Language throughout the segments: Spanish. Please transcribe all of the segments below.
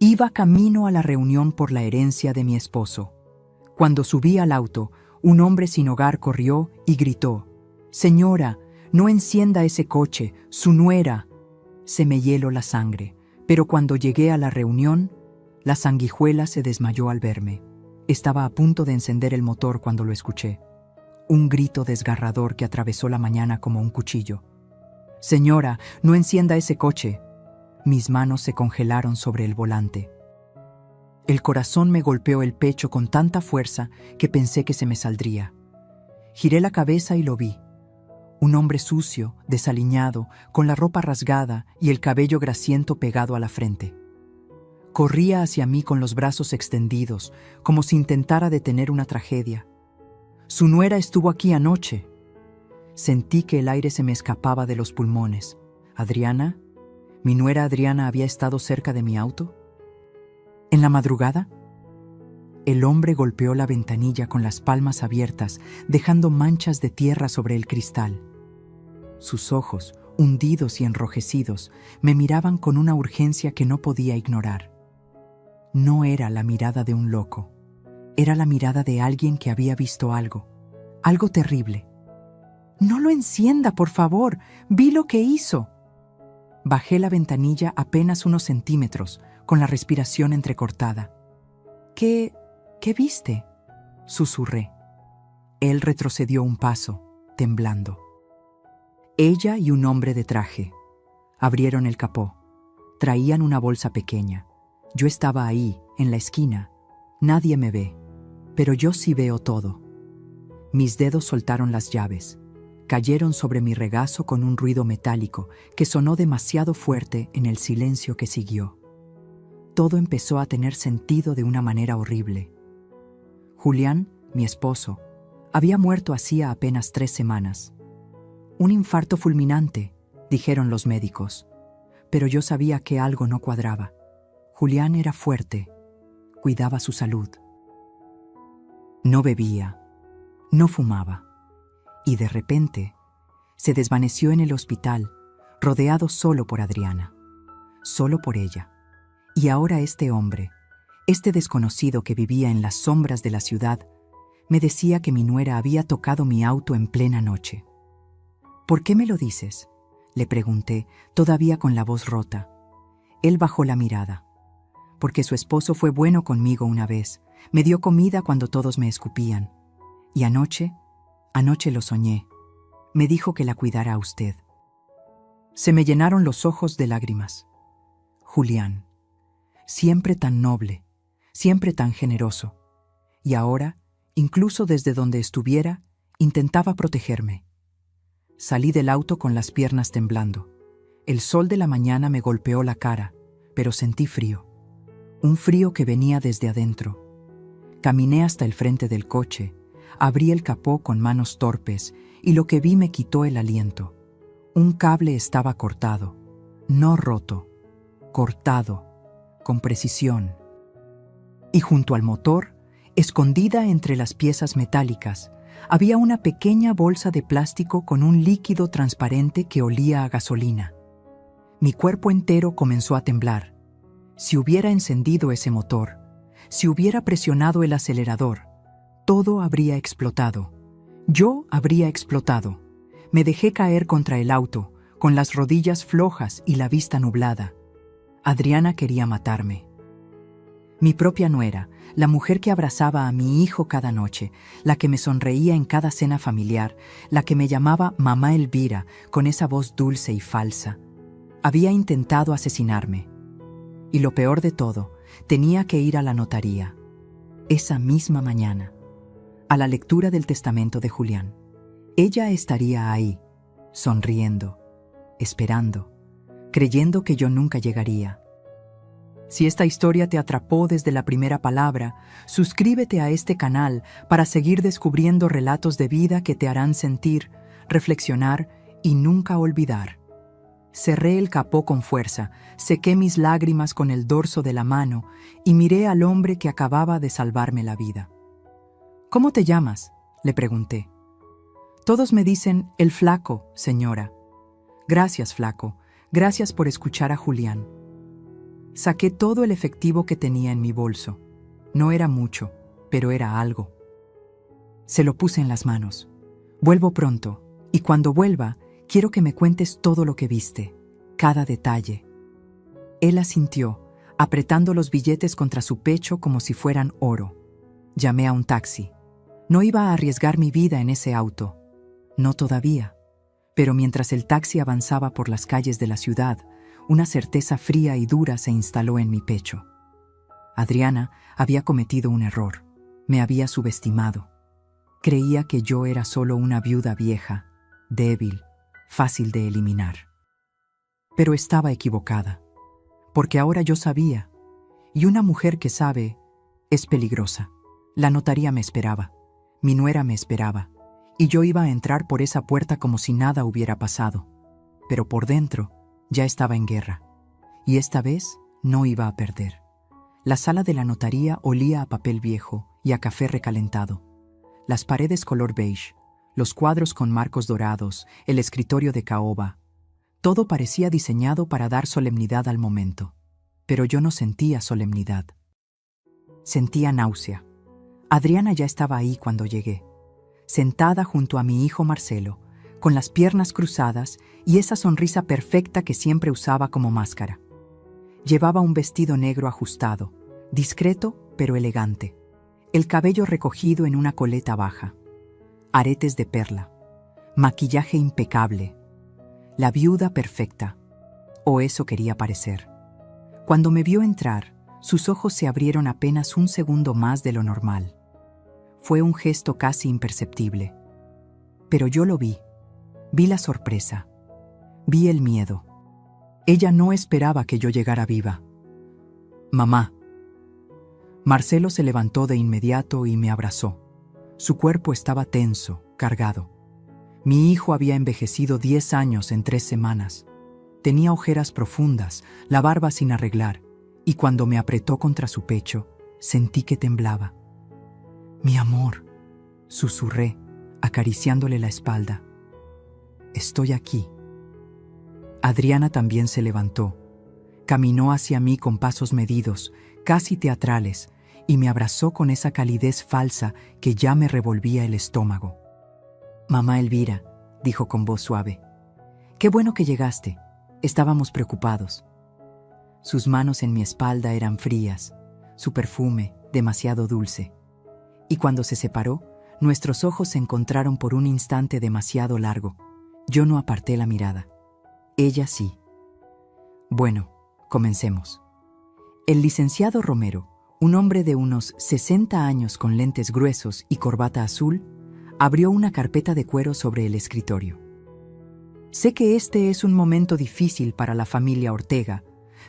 Iba camino a la reunión por la herencia de mi esposo. Cuando subí al auto, un hombre sin hogar corrió y gritó: «Señora, no encienda ese coche, su nuera». Se me hieló la sangre, pero cuando llegué a la reunión, la sanguijuela se desmayó al verme. Estaba a punto de encender el motor cuando lo escuché. Un grito desgarrador que atravesó la mañana como un cuchillo. «Señora, no encienda ese coche». Mis manos se congelaron sobre el volante. El corazón me golpeó el pecho con tanta fuerza que pensé que se me saldría. Giré la cabeza y lo vi. Un hombre sucio, desaliñado, con la ropa rasgada y el cabello grasiento pegado a la frente. Corría hacia mí con los brazos extendidos, como si intentara detener una tragedia. «Su nuera estuvo aquí anoche». Sentí que el aire se me escapaba de los pulmones. ¿Adriana? ¿Mi nuera Adriana había estado cerca de mi auto? ¿En la madrugada? El hombre golpeó la ventanilla con las palmas abiertas, dejando manchas de tierra sobre el cristal. Sus ojos, hundidos y enrojecidos, me miraban con una urgencia que no podía ignorar. No era la mirada de un loco. Era la mirada de alguien que había visto algo terrible. «No lo encienda, por favor. Vi lo que hizo». Bajé la ventanilla apenas unos centímetros, con la respiración entrecortada. ¿Qué viste?», susurré. Él retrocedió un paso, temblando. Ella y un hombre de traje. Abrieron el capó. Traían una bolsa pequeña. Yo estaba ahí, en la esquina. Nadie me ve, pero yo sí veo todo. Mis dedos soltaron las llaves. Cayeron sobre mi regazo con un ruido metálico que sonó demasiado fuerte en el silencio que siguió. Todo empezó a tener sentido de una manera horrible. Julián, mi esposo, había muerto hacía apenas 3 semanas. Un infarto fulminante, dijeron los médicos, pero yo sabía que algo no cuadraba. Julián era fuerte, cuidaba su salud. No bebía, no fumaba. Y de repente, se desvaneció en el hospital, rodeado solo por Adriana, solo por ella. Y ahora este hombre, este desconocido que vivía en las sombras de la ciudad, me decía que mi nuera había tocado mi auto en plena noche. «¿Por qué me lo dices?», le pregunté, todavía con la voz rota. Él bajó la mirada. «Porque su esposo fue bueno conmigo una vez, me dio comida cuando todos me escupían. Y anoche lo soñé. Me dijo que la cuidara a usted». Se me llenaron los ojos de lágrimas. Julián, siempre tan noble, siempre tan generoso. Y ahora, incluso desde donde estuviera, intentaba protegerme. Salí del auto con las piernas temblando. El sol de la mañana me golpeó la cara, pero sentí frío. Un frío que venía desde adentro. Caminé hasta el frente del coche. Abrí el capó con manos torpes y lo que vi me quitó el aliento. Un cable estaba cortado, no roto, cortado, con precisión. Y junto al motor, escondida entre las piezas metálicas, había una pequeña bolsa de plástico con un líquido transparente que olía a gasolina. Mi cuerpo entero comenzó a temblar. Si hubiera encendido ese motor, si hubiera presionado el acelerador, todo habría explotado. Yo habría explotado. Me dejé caer contra el auto, con las rodillas flojas y la vista nublada. Adriana quería matarme. Mi propia nuera, la mujer que abrazaba a mi hijo cada noche, la que me sonreía en cada cena familiar, la que me llamaba Mamá Elvira con esa voz dulce y falsa, había intentado asesinarme. Y lo peor de todo, tenía que ir a la notaría. Esa misma mañana, a la lectura del testamento de Julián. Ella estaría ahí, sonriendo, esperando, creyendo que yo nunca llegaría. Si esta historia te atrapó desde la primera palabra, suscríbete a este canal para seguir descubriendo relatos de vida que te harán sentir, reflexionar y nunca olvidar. Cerré el capó con fuerza, sequé mis lágrimas con el dorso de la mano y miré al hombre que acababa de salvarme la vida. «¿Cómo te llamas?», le pregunté. «Todos me dicen el Flaco, señora». «Gracias, Flaco. Gracias por escuchar a Julián». Saqué todo el efectivo que tenía en mi bolso. No era mucho, pero era algo. Se lo puse en las manos. Vuelvo pronto, y cuando vuelva, quiero que me cuentes todo lo que viste, cada detalle. Él asintió, apretando los billetes contra su pecho como si fueran oro. Llamé a un taxi. No iba a arriesgar mi vida en ese auto. No todavía. Pero mientras el taxi avanzaba por las calles de la ciudad, una certeza fría y dura se instaló en mi pecho. Adriana había cometido un error. Me había subestimado. Creía que yo era solo una viuda vieja, débil, fácil de eliminar. Pero estaba equivocada, porque ahora yo sabía, y una mujer que sabe es peligrosa. La notaría me esperaba, mi nuera me esperaba, y yo iba a entrar por esa puerta como si nada hubiera pasado. Pero por dentro ya estaba en guerra, y esta vez no iba a perder. La sala de la notaría olía a papel viejo y a café recalentado. Las paredes color beige, los cuadros con marcos dorados, el escritorio de caoba. Todo parecía diseñado para dar solemnidad al momento. Pero yo no sentía solemnidad. Sentía náusea. Adriana ya estaba ahí cuando llegué, sentada junto a mi hijo Marcelo, con las piernas cruzadas y esa sonrisa perfecta que siempre usaba como máscara. Llevaba un vestido negro ajustado, discreto pero elegante, el cabello recogido en una coleta baja, aretes de perla, maquillaje impecable, la viuda perfecta, o eso quería parecer. Cuando me vio entrar, sus ojos se abrieron apenas un segundo más de lo normal. Fue un gesto casi imperceptible. Pero yo lo vi. Vi la sorpresa. Vi el miedo. Ella no esperaba que yo llegara viva. «Mamá». Marcelo se levantó de inmediato y me abrazó. Su cuerpo estaba tenso, cargado. Mi hijo había envejecido 10 años en 3 semanas. Tenía ojeras profundas, la barba sin arreglar, y cuando me apretó contra su pecho, sentí que temblaba. «Mi amor», susurré, acariciándole la espalda. «Estoy aquí». Adriana también se levantó. Caminó hacia mí con pasos medidos, casi teatrales, y me abrazó con esa calidez falsa que ya me revolvía el estómago. «Mamá Elvira», dijo con voz suave, «qué bueno que llegaste. Estábamos preocupados». Sus manos en mi espalda eran frías, su perfume demasiado dulce. Y cuando se separó, nuestros ojos se encontraron por un instante demasiado largo. Yo no aparté la mirada. Ella sí. «Bueno, comencemos». El licenciado Romero, un hombre de unos 60 años con lentes gruesos y corbata azul, abrió una carpeta de cuero sobre el escritorio. «Sé que este es un momento difícil para la familia Ortega,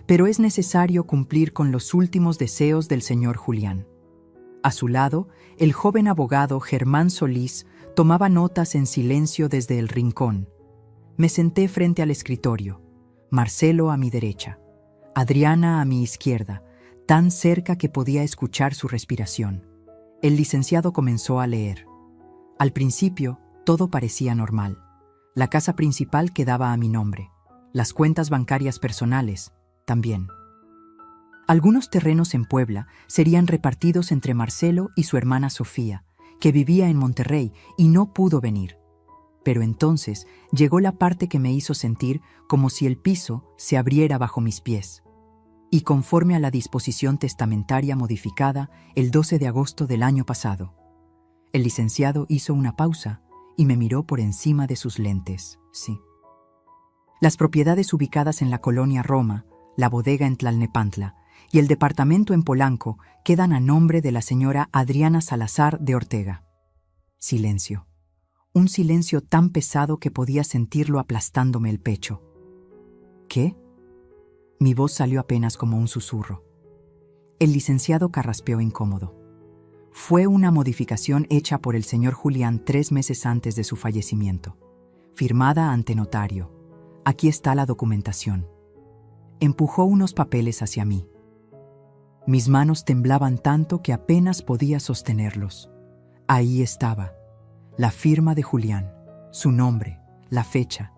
pero es necesario cumplir con los últimos deseos del señor Julián». A su lado, el joven abogado Germán Solís tomaba notas en silencio desde el rincón. Me senté frente al escritorio, Marcelo a mi derecha, Adriana a mi izquierda, tan cerca que podía escuchar su respiración. El licenciado comenzó a leer. Al principio, todo parecía normal. La casa principal quedaba a mi nombre. Las cuentas bancarias personales, también. Algunos terrenos en Puebla serían repartidos entre Marcelo y su hermana Sofía, que vivía en Monterrey y no pudo venir. Pero entonces llegó la parte que me hizo sentir como si el piso se abriera bajo mis pies. Y conforme a la disposición testamentaria modificada el 12 de agosto del año pasado. El licenciado hizo una pausa y me miró por encima de sus lentes. Sí. Las propiedades ubicadas en la colonia Roma, la bodega en Tlalnepantla y el departamento en Polanco quedan a nombre de la señora Adriana Salazar de Ortega. Silencio. Un silencio tan pesado que podía sentirlo aplastándome el pecho. ¿Qué? Mi voz salió apenas como un susurro. El licenciado carraspeó incómodo. Fue una modificación hecha por el señor Julián 3 meses antes de su fallecimiento, firmada ante notario. Aquí está la documentación. Empujó unos papeles hacia mí. Mis manos temblaban tanto que apenas podía sostenerlos. Ahí estaba, la firma de Julián, su nombre, la fecha.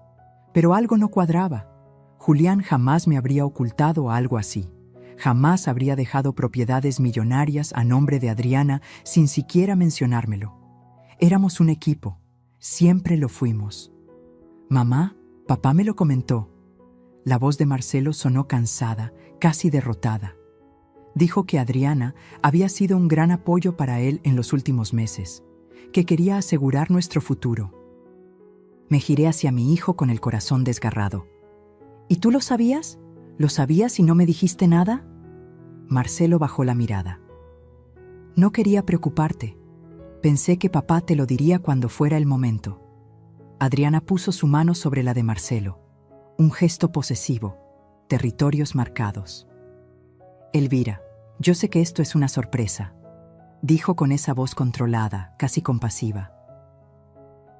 Pero algo no cuadraba. Julián jamás me habría ocultado algo así. Jamás habría dejado propiedades millonarias a nombre de Adriana sin siquiera mencionármelo. Éramos un equipo, siempre lo fuimos. Mamá, papá me lo comentó. La voz de Marcelo sonó cansada, casi derrotada. Dijo que Adriana había sido un gran apoyo para él en los últimos meses, que quería asegurar nuestro futuro. Me giré hacia mi hijo con el corazón desgarrado. ¿Y tú lo sabías? ¿Lo sabías y no me dijiste nada? Marcelo bajó la mirada. No quería preocuparte. Pensé que papá te lo diría cuando fuera el momento. Adriana puso su mano sobre la de Marcelo. Un gesto posesivo, territorios marcados. Elvira, yo sé que esto es una sorpresa, dijo con esa voz controlada, casi compasiva.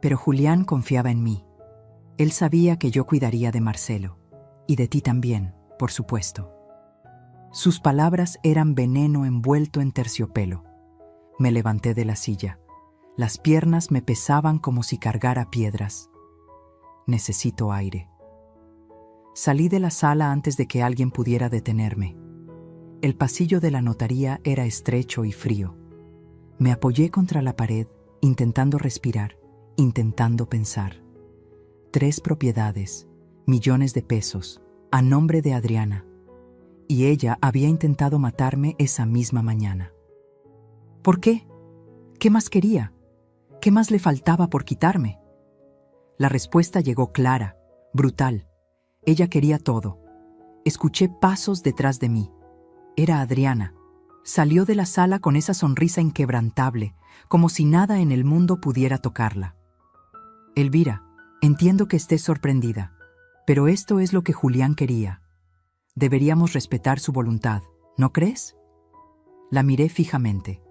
Pero Julián confiaba en mí. Él sabía que yo cuidaría de Marcelo, y de ti también, por supuesto. Sus palabras eran veneno envuelto en terciopelo. Me levanté de la silla. Las piernas me pesaban como si cargara piedras. Necesito aire. Salí de la sala antes de que alguien pudiera detenerme. El pasillo de la notaría era estrecho y frío. Me apoyé contra la pared, intentando respirar, intentando pensar. 3 propiedades, millones de pesos, a nombre de Adriana. Y ella había intentado matarme esa misma mañana. ¿Por qué? ¿Qué más quería? ¿Qué más le faltaba por quitarme? La respuesta llegó clara, brutal. Ella quería todo. Escuché pasos detrás de mí. Era Adriana. Salió de la sala con esa sonrisa inquebrantable, como si nada en el mundo pudiera tocarla. Elvira, entiendo que estés sorprendida, pero esto es lo que Julián quería. Deberíamos respetar su voluntad, ¿no crees? La miré fijamente.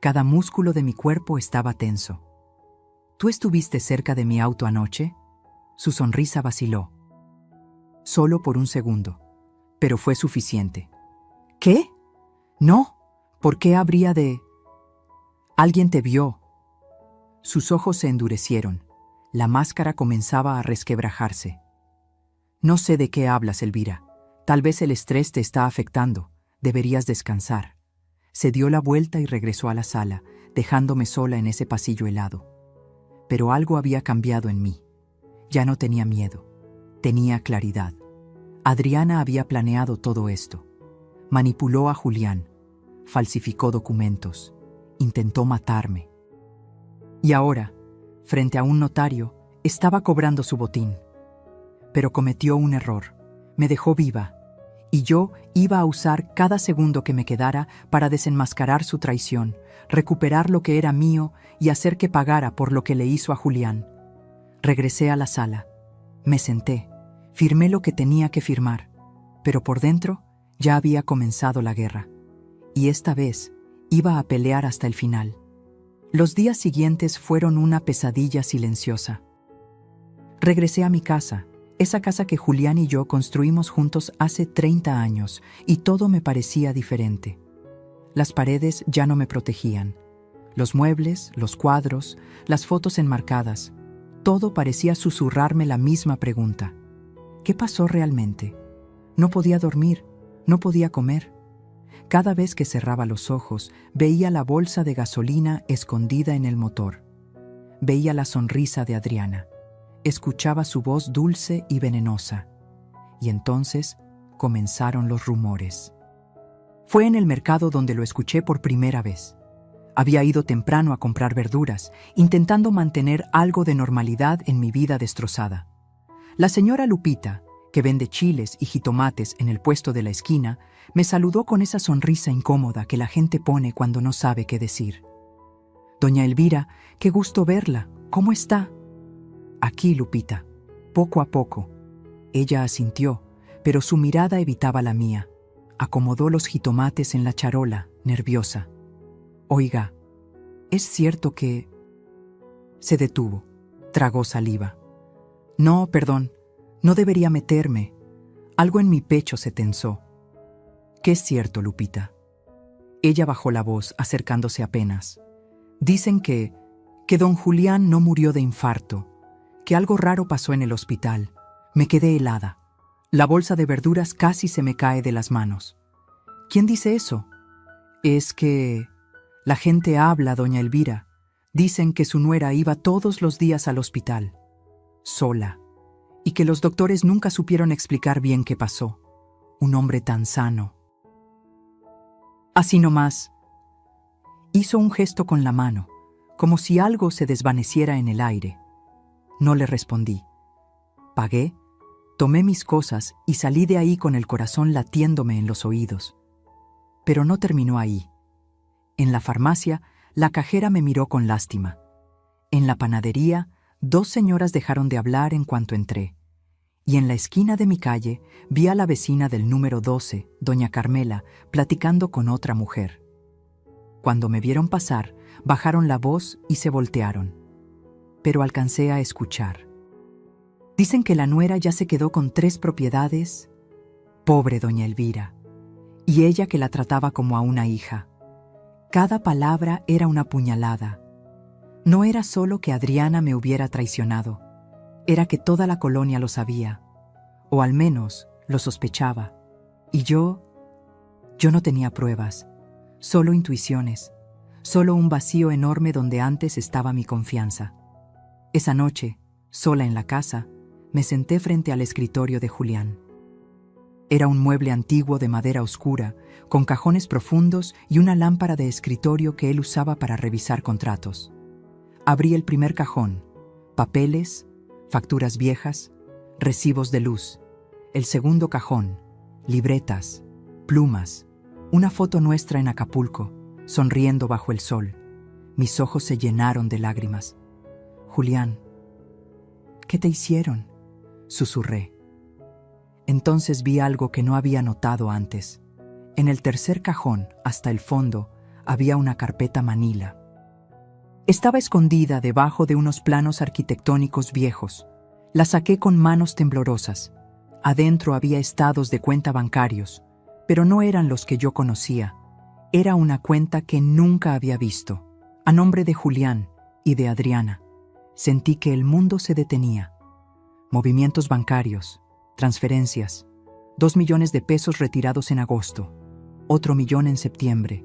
Cada músculo de mi cuerpo estaba tenso. ¿Tú estuviste cerca de mi auto anoche? Su sonrisa vaciló. Solo por un segundo, pero fue suficiente. ¿Qué? No, ¿por qué habría de...? Alguien te vio. Sus ojos se endurecieron. La máscara comenzaba a resquebrajarse. No sé de qué hablas, Elvira. Tal vez el estrés te está afectando. Deberías descansar. Se dio la vuelta y regresó a la sala, dejándome sola en ese pasillo helado. Pero algo había cambiado en mí. Ya no tenía miedo. Tenía claridad. Adriana había planeado todo esto. Manipuló a Julián. Falsificó documentos. Intentó matarme. Y ahora, frente a un notario, estaba cobrando su botín. Pero cometió un error. Me dejó viva. Y yo iba a usar cada segundo que me quedara para desenmascarar su traición, recuperar lo que era mío y hacer que pagara por lo que le hizo a Julián. Regresé a la sala. Me senté. Firmé lo que tenía que firmar. Pero por dentro ya había comenzado la guerra. Y esta vez iba a pelear hasta el final. Los días siguientes fueron una pesadilla silenciosa. Regresé a mi casa, esa casa que Julián y yo construimos juntos hace 30 años, y todo me parecía diferente. Las paredes ya no me protegían. Los muebles, los cuadros, las fotos enmarcadas, todo parecía susurrarme la misma pregunta. ¿Qué pasó realmente? No podía dormir, no podía comer. Cada vez que cerraba los ojos, veía la bolsa de gasolina escondida en el motor. Veía la sonrisa de Adriana. Escuchaba su voz dulce y venenosa. Y entonces comenzaron los rumores. Fue en el mercado donde lo escuché por primera vez. Había ido temprano a comprar verduras, intentando mantener algo de normalidad en mi vida destrozada. La señora Lupita, que vende chiles y jitomates en el puesto de la esquina, me saludó con esa sonrisa incómoda que la gente pone cuando no sabe qué decir. «Doña Elvira, qué gusto verla. ¿Cómo está?» «Aquí, Lupita. Poco a poco». Ella asintió, pero su mirada evitaba la mía. Acomodó los jitomates en la charola, nerviosa. «Oiga, ¿es cierto que...?» Se detuvo. Tragó saliva. «No, perdón. No debería meterme». Algo en mi pecho se tensó. «¿Qué es cierto, Lupita?» Ella bajó la voz, acercándose apenas. «Dicen que don Julián no murió de infarto, que algo raro pasó en el hospital. Me quedé helada. La bolsa de verduras casi se me cae de las manos. ¿Quién dice eso? Es que la gente habla, doña Elvira. Dicen que su nuera iba todos los días al hospital, sola, y que los doctores nunca supieron explicar bien qué pasó. Un hombre tan sano. Así nomás. Hizo un gesto con la mano, como si algo se desvaneciera en el aire. No le respondí. Pagué, tomé mis cosas y salí de ahí con el corazón latiéndome en los oídos. Pero no terminó ahí. En la farmacia, la cajera me miró con lástima. En la panadería, 2 señoras dejaron de hablar en cuanto entré. Y en la esquina de mi calle vi a la vecina del número 12, doña Carmela, platicando con otra mujer. Cuando me vieron pasar, bajaron la voz y se voltearon. Pero alcancé a escuchar. Dicen que la nuera ya se quedó con 3 propiedades. Pobre doña Elvira. Y ella que la trataba como a una hija. Cada palabra era una puñalada. No era solo que Adriana me hubiera traicionado, era que toda la colonia lo sabía, o al menos lo sospechaba. Y yo no tenía pruebas, solo intuiciones, solo un vacío enorme donde antes estaba mi confianza. Esa noche, sola en la casa, me senté frente al escritorio de Julián. Era un mueble antiguo de madera oscura, con cajones profundos y una lámpara de escritorio que él usaba para revisar contratos. Abrí el primer cajón, papeles, facturas viejas, recibos de luz. El segundo cajón, libretas, plumas, una foto nuestra en Acapulco, sonriendo bajo el sol. Mis ojos se llenaron de lágrimas. Julián, ¿qué te hicieron?, susurré. Entonces vi algo que no había notado antes. En el tercer cajón, hasta el fondo, había una carpeta manila. Estaba escondida debajo de unos planos arquitectónicos viejos. La saqué con manos temblorosas. Adentro había estados de cuenta bancarios, pero no eran los que yo conocía. Era una cuenta que nunca había visto, a nombre de Julián y de Adriana. Sentí que el mundo se detenía. Movimientos bancarios, transferencias, 2 millones de pesos retirados en agosto, otro millón en septiembre,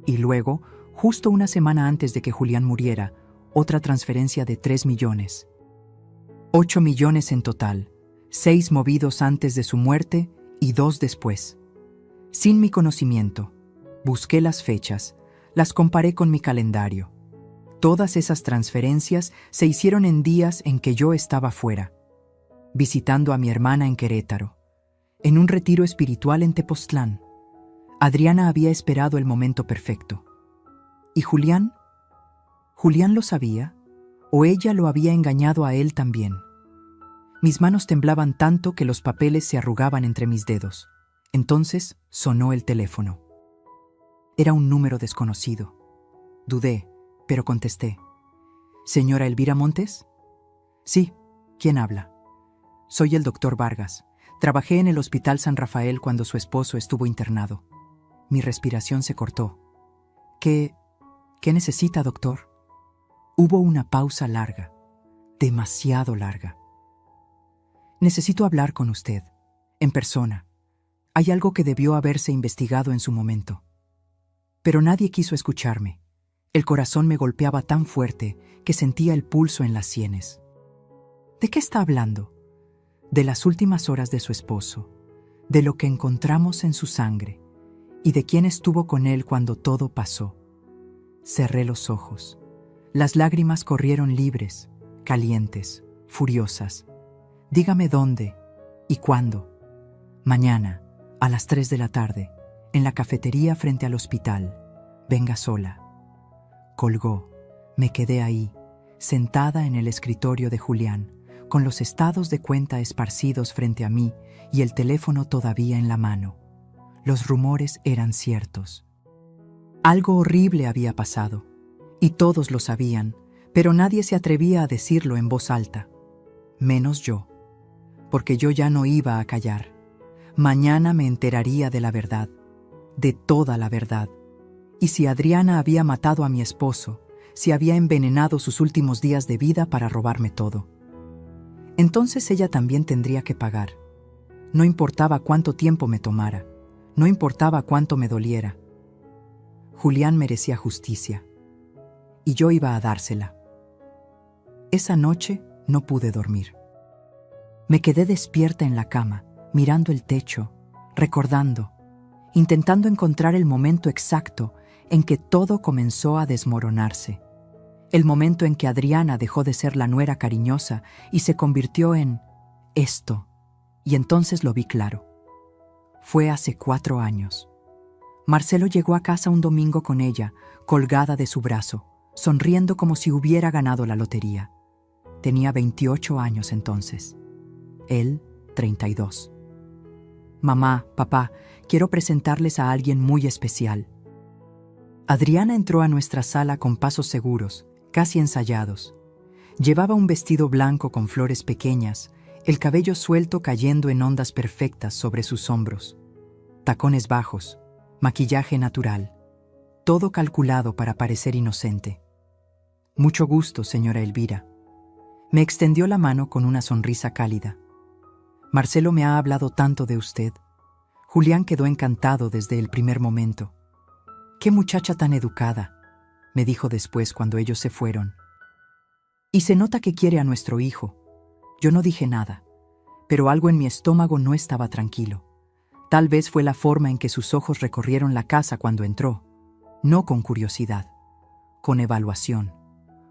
y luego, justo una semana antes de que Julián muriera, otra transferencia de 3 millones. 8 millones en total, 6 movidos antes de su muerte y 2 después. Sin mi conocimiento, busqué las fechas, las comparé con mi calendario. Todas esas transferencias se hicieron en días en que yo estaba fuera, visitando a mi hermana en Querétaro, en un retiro espiritual en Tepoztlán. Adriana había esperado el momento perfecto. ¿Y Julián? ¿Julián lo sabía? ¿O ella lo había engañado a él también? Mis manos temblaban tanto que los papeles se arrugaban entre mis dedos. Entonces sonó el teléfono. Era un número desconocido. Dudé, pero contesté. ¿Señora Elvira Montes? Sí, ¿quién habla? Soy el doctor Vargas. Trabajé en el Hospital San Rafael cuando su esposo estuvo internado. Mi respiración se cortó. ¿Qué necesita, doctor? Hubo una pausa larga, demasiado larga. Necesito hablar con usted, en persona. Hay algo que debió haberse investigado en su momento. Pero nadie quiso escucharme. El corazón me golpeaba tan fuerte que sentía el pulso en las sienes. ¿De qué está hablando? De las últimas horas de su esposo, de lo que encontramos en su sangre y de quién estuvo con él cuando todo pasó. Cerré los ojos. Las lágrimas corrieron libres, calientes, furiosas. Dígame dónde y cuándo. Mañana, a las 3 de la tarde, en la cafetería frente al hospital. Venga sola. Colgó. Me quedé ahí, sentada en el escritorio de Julián, con los estados de cuenta esparcidos frente a mí y el teléfono todavía en la mano. Los rumores eran ciertos. Algo horrible había pasado, y todos lo sabían, pero nadie se atrevía a decirlo en voz alta. Menos yo, porque yo ya no iba a callar. Mañana me enteraría de la verdad, de toda la verdad. Y si Adriana había matado a mi esposo, si había envenenado sus últimos días de vida para robarme todo, entonces ella también tendría que pagar. No importaba cuánto tiempo me tomara, no importaba cuánto me doliera. Julián merecía justicia, y yo iba a dársela. Esa noche no pude dormir. Me quedé despierta en la cama, mirando el techo, recordando, intentando encontrar el momento exacto en que todo comenzó a desmoronarse. El momento en que Adriana dejó de ser la nuera cariñosa y se convirtió en esto. Y entonces lo vi claro. Fue hace 4 años. Marcelo llegó a casa un domingo con ella, colgada de su brazo, sonriendo como si hubiera ganado la lotería. Tenía 28 años entonces. Él, 32. Mamá, papá, quiero presentarles a alguien muy especial. Adriana entró a nuestra sala con pasos seguros, casi ensayados. Llevaba un vestido blanco con flores pequeñas, el cabello suelto cayendo en ondas perfectas sobre sus hombros. Tacones bajos, maquillaje natural, todo calculado para parecer inocente. Mucho gusto, señora Elvira. Me extendió la mano con una sonrisa cálida. Marcelo me ha hablado tanto de usted. Julián quedó encantado desde el primer momento. ¡Qué muchacha tan educada!, me dijo después cuando ellos se fueron. Y se nota que quiere a nuestro hijo. Yo no dije nada, pero algo en mi estómago no estaba tranquilo. Tal vez fue la forma en que sus ojos recorrieron la casa cuando entró, no con curiosidad, con evaluación,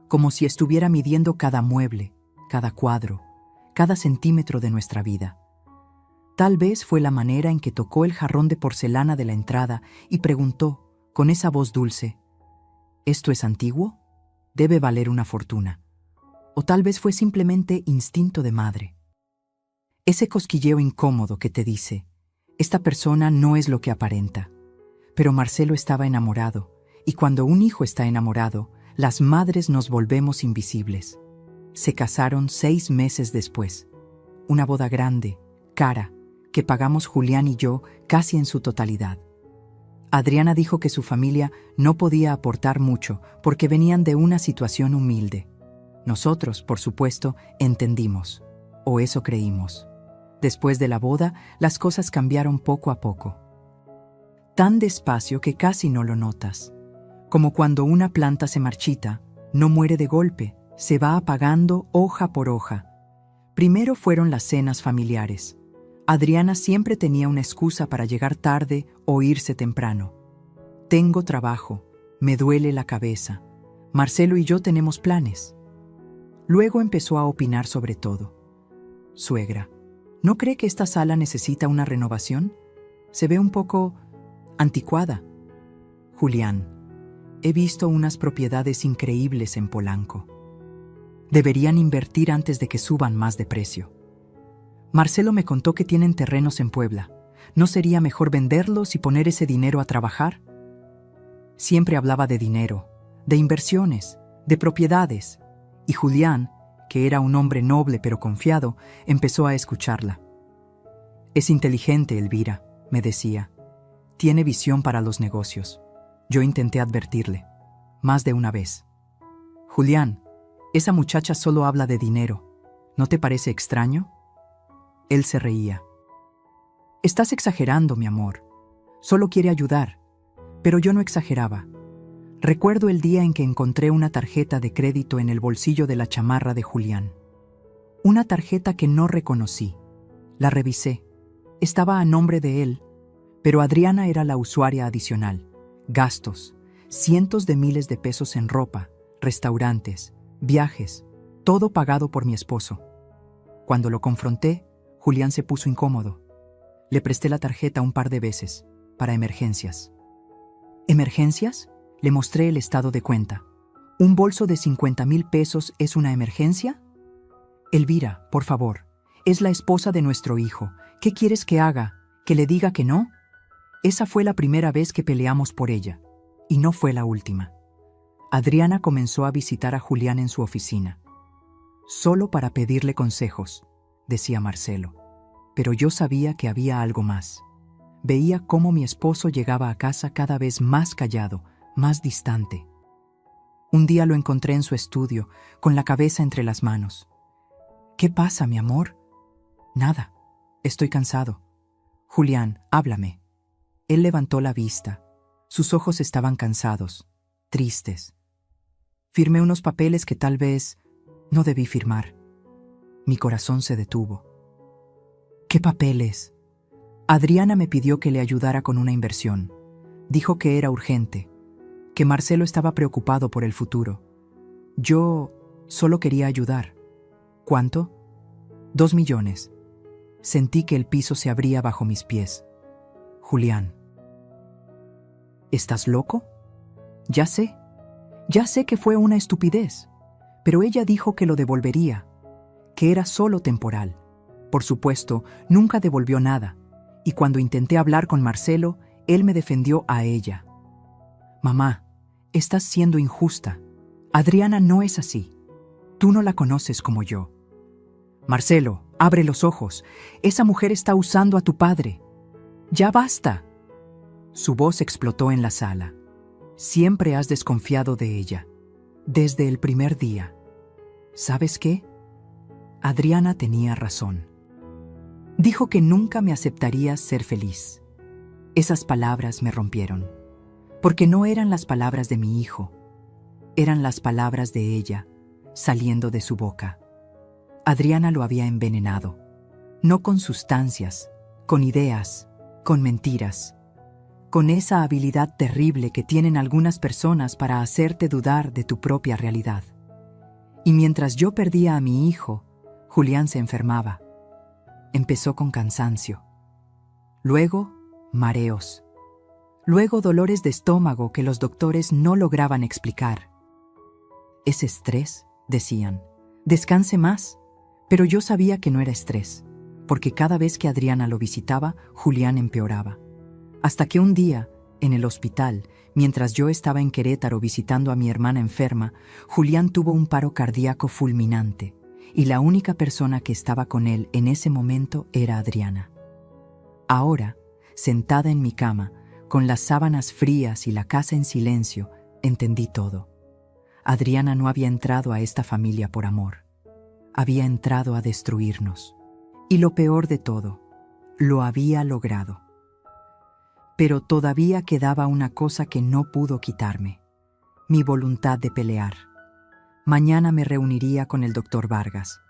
como si estuviera midiendo cada mueble, cada cuadro, cada centímetro de nuestra vida. Tal vez fue la manera en que tocó el jarrón de porcelana de la entrada y preguntó, con esa voz dulce, ¿esto es antiguo? Debe valer una fortuna. O tal vez fue simplemente instinto de madre. Ese cosquilleo incómodo que te dice, esta persona no es lo que aparenta. Pero Marcelo estaba enamorado, y cuando un hijo está enamorado, las madres nos volvemos invisibles. Se casaron 6 meses después. Una boda grande, cara, que pagamos Julián y yo casi en su totalidad. Adriana dijo que su familia no podía aportar mucho porque venían de una situación humilde. Nosotros, por supuesto, entendimos, o eso creímos. Después de la boda, las cosas cambiaron poco a poco. Tan despacio que casi no lo notas. Como cuando una planta se marchita, no muere de golpe, se va apagando hoja por hoja. Primero fueron las cenas familiares. Adriana siempre tenía una excusa para llegar tarde o irse temprano. Tengo trabajo, me duele la cabeza. Marcelo y yo tenemos planes. Luego empezó a opinar sobre todo. Suegra, ¿no cree que esta sala necesita una renovación? Se ve un poco anticuada. Julián, he visto unas propiedades increíbles en Polanco. Deberían invertir antes de que suban más de precio. Marcelo me contó que tienen terrenos en Puebla. ¿No sería mejor venderlos y poner ese dinero a trabajar? Siempre hablaba de dinero, de inversiones, de propiedades. Y Julián, que era un hombre noble pero confiado, empezó a escucharla. Es inteligente, Elvira, me decía. Tiene visión para los negocios. Yo intenté advertirle, más de una vez. Julián, esa muchacha solo habla de dinero. ¿No te parece extraño? Él se reía. Estás exagerando, mi amor. Solo quiere ayudar. Pero yo no exageraba. Recuerdo el día en que encontré una tarjeta de crédito en el bolsillo de la chamarra de Julián. Una tarjeta que no reconocí. La revisé. Estaba a nombre de él, pero Adriana era la usuaria adicional. Gastos, cientos de miles de pesos en ropa, restaurantes, viajes, todo pagado por mi esposo. Cuando lo confronté, Julián se puso incómodo. Le presté la tarjeta un par de veces, para emergencias. ¿Emergencias? Le mostré el estado de cuenta. ¿Un bolso de 50,000 pesos es una emergencia? Elvira, por favor, es la esposa de nuestro hijo. ¿Qué quieres que haga? ¿Que le diga que no? Esa fue la primera vez que peleamos por ella, y no fue la última. Adriana comenzó a visitar a Julián en su oficina. Solo para pedirle consejos, decía Marcelo. Pero yo sabía que había algo más. Veía cómo mi esposo llegaba a casa cada vez más callado, más distante. Un día lo encontré en su estudio, con la cabeza entre las manos. ¿Qué pasa, mi amor? Nada. Estoy cansado. Julián, háblame. Él levantó la vista. Sus ojos estaban cansados, tristes. Firmé unos papeles que tal vez no debí firmar. Mi corazón se detuvo. ¿Qué papeles? Adriana me pidió que le ayudara con una inversión. Dijo que era urgente, que Marcelo estaba preocupado por el futuro. Yo solo quería ayudar. ¿Cuánto? 2 millones. Sentí que el piso se abría bajo mis pies. Julián. ¿Estás loco? Ya sé que fue una estupidez, pero ella dijo que lo devolvería, que era solo temporal. Por supuesto, nunca devolvió nada, y cuando intenté hablar con Marcelo, él me defendió a ella. Mamá, estás siendo injusta. Adriana no es así. Tú no la conoces como yo. Marcelo, abre los ojos. Esa mujer está usando a tu padre. ¡Ya basta! Su voz explotó en la sala. Siempre has desconfiado de ella, desde el primer día. ¿Sabes qué? Adriana tenía razón. Dijo que nunca me aceptaría ser feliz. Esas palabras me rompieron, porque no eran las palabras de mi hijo, eran las palabras de ella, saliendo de su boca. Adriana lo había envenenado, no con sustancias, con ideas, con mentiras, con esa habilidad terrible que tienen algunas personas para hacerte dudar de tu propia realidad. Y mientras yo perdía a mi hijo, Julián se enfermaba. Empezó con cansancio, luego mareos, luego dolores de estómago que los doctores no lograban explicar. ¿Es estrés?, decían. Descanse más. Pero yo sabía que no era estrés, porque cada vez que Adriana lo visitaba, Julián empeoraba. Hasta que un día, en el hospital, mientras yo estaba en Querétaro visitando a mi hermana enferma, Julián tuvo un paro cardíaco fulminante, y la única persona que estaba con él en ese momento era Adriana. Ahora, sentada en mi cama, con las sábanas frías y la casa en silencio, entendí todo. Adriana no había entrado a esta familia por amor. Había entrado a destruirnos. Y lo peor de todo, lo había logrado. Pero todavía quedaba una cosa que no pudo quitarme: mi voluntad de pelear. Mañana me reuniría con el doctor Vargas.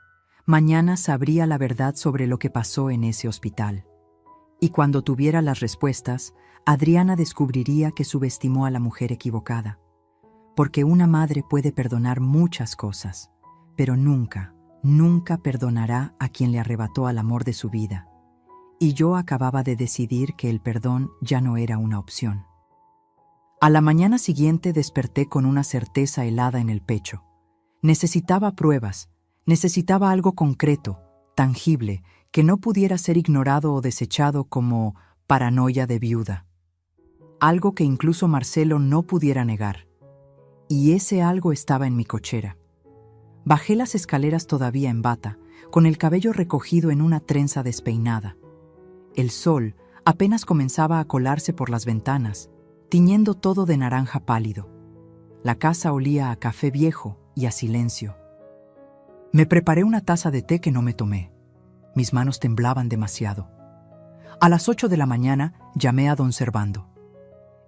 Mañana sabría la verdad sobre lo que pasó en ese hospital. Y cuando tuviera las respuestas, Adriana descubriría que subestimó a la mujer equivocada. Porque una madre puede perdonar muchas cosas, pero nunca perdonará a quien le arrebató al amor de su vida. Y yo acababa de decidir que el perdón ya no era una opción. A la mañana siguiente desperté con una certeza helada en el pecho. Necesitaba pruebas, necesitaba algo concreto, tangible, que no pudiera ser ignorado o desechado como paranoia de viuda. Algo que incluso Marcelo no pudiera negar. Y ese algo estaba en mi cochera. Bajé las escaleras todavía en bata, con el cabello recogido en una trenza despeinada. El sol apenas comenzaba a colarse por las ventanas, tiñendo todo de naranja pálido. La casa olía a café viejo y a silencio. Me preparé una taza de té que no me tomé. Mis manos temblaban demasiado. A las 8 de la mañana llamé a don Servando.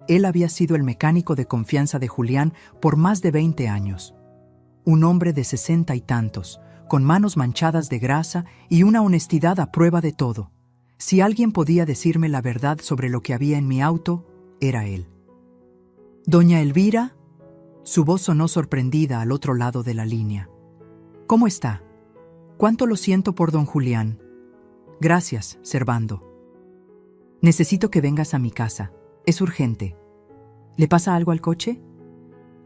Él había sido el mecánico de confianza de Julián por más de 20 años. Un hombre de 60 y tantos, con manos manchadas de grasa y una honestidad a prueba de todo. Si alguien podía decirme la verdad sobre lo que había en mi auto, era él. «Doña Elvira», su voz sonó sorprendida al otro lado de la línea. «¿Cómo está? Cuánto lo siento por don Julián». «Gracias, Servando. Necesito que vengas a mi casa. Es urgente. ¿Le pasa algo al coche?»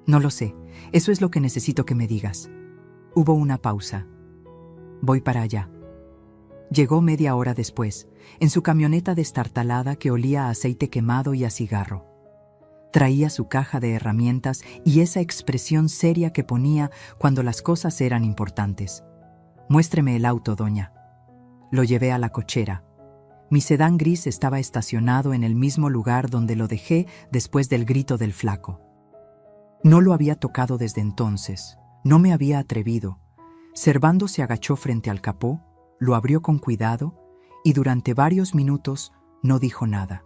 «No lo sé. Eso es lo que necesito que me digas». Hubo una pausa. «Voy para allá». Llegó media hora después, en su camioneta destartalada que olía a aceite quemado y a cigarro. Traía su caja de herramientas y esa expresión seria que ponía cuando las cosas eran importantes. «Muéstreme el auto, doña». Lo llevé a la cochera. Mi sedán gris estaba estacionado en el mismo lugar donde lo dejé después del grito del flaco. No lo había tocado desde entonces, no me había atrevido. Servando se agachó frente al capó, lo abrió con cuidado y durante varios minutos no dijo nada.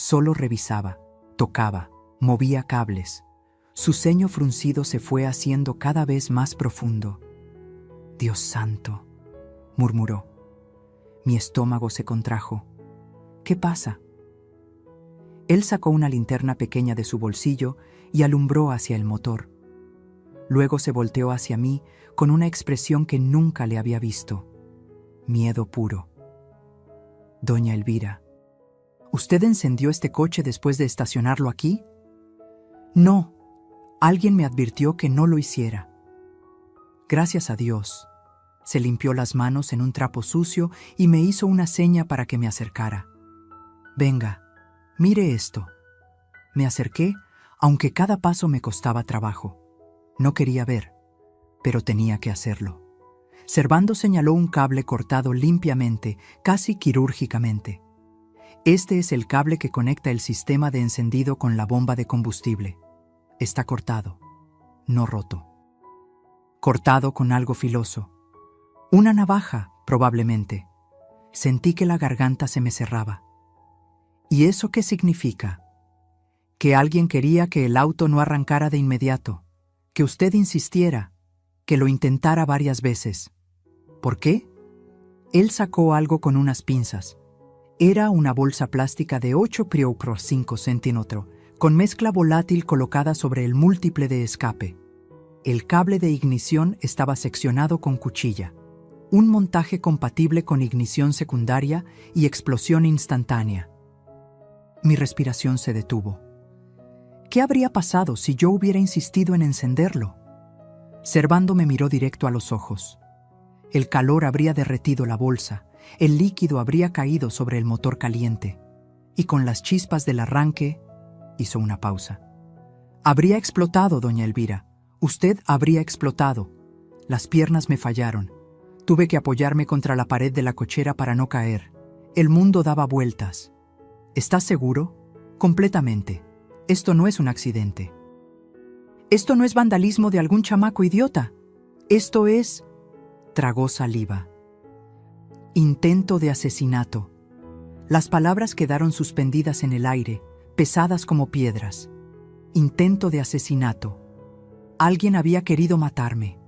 Solo revisaba, tocaba, movía cables. Su ceño fruncido se fue haciendo cada vez más profundo. «Dios santo», murmuró. Mi estómago se contrajo. «¿Qué pasa?» Él sacó una linterna pequeña de su bolsillo y alumbró hacia el motor. Luego se volteó hacia mí con una expresión que nunca le había visto. Miedo puro. «Doña Elvira, ¿usted encendió este coche después de estacionarlo aquí?» «No. Alguien me advirtió que no lo hiciera». Gracias a Dios. Se limpió las manos en un trapo sucio y me hizo una seña para que me acercara. «Venga, mire esto». Me acerqué, aunque cada paso me costaba trabajo. No quería ver, pero tenía que hacerlo. Servando señaló un cable cortado limpiamente, casi quirúrgicamente. Este es el cable que conecta el sistema de encendido con la bomba de combustible. Está cortado, no roto. Cortado con algo filoso. Una navaja, probablemente. Sentí que la garganta se me cerraba. ¿Y eso qué significa? Que alguien quería que el auto no arrancara de inmediato, que usted insistiera, que lo intentara varias veces. ¿Por qué? Él sacó algo con unas pinzas. Era una bolsa plástica de 8 por 5 centímetros, con mezcla volátil colocada sobre el múltiple de escape. El cable de ignición estaba seccionado con cuchilla. Un montaje compatible con ignición secundaria y explosión instantánea. Mi respiración se detuvo. ¿Qué habría pasado si yo hubiera insistido en encenderlo? Servando me miró directo a los ojos. El calor habría derretido la bolsa, el líquido habría caído sobre el motor caliente, y con las chispas del arranque, hizo una pausa. Habría explotado, doña Elvira. Usted habría explotado. Las piernas me fallaron. Tuve que apoyarme contra la pared de la cochera para no caer. El mundo daba vueltas. ¿Estás seguro? Completamente. Esto no es un accidente. Esto no es vandalismo de algún chamaco idiota. Esto es... Tragó saliva. Intento de asesinato. Las palabras quedaron suspendidas en el aire, pesadas como piedras. Intento de asesinato. Alguien había querido matarme.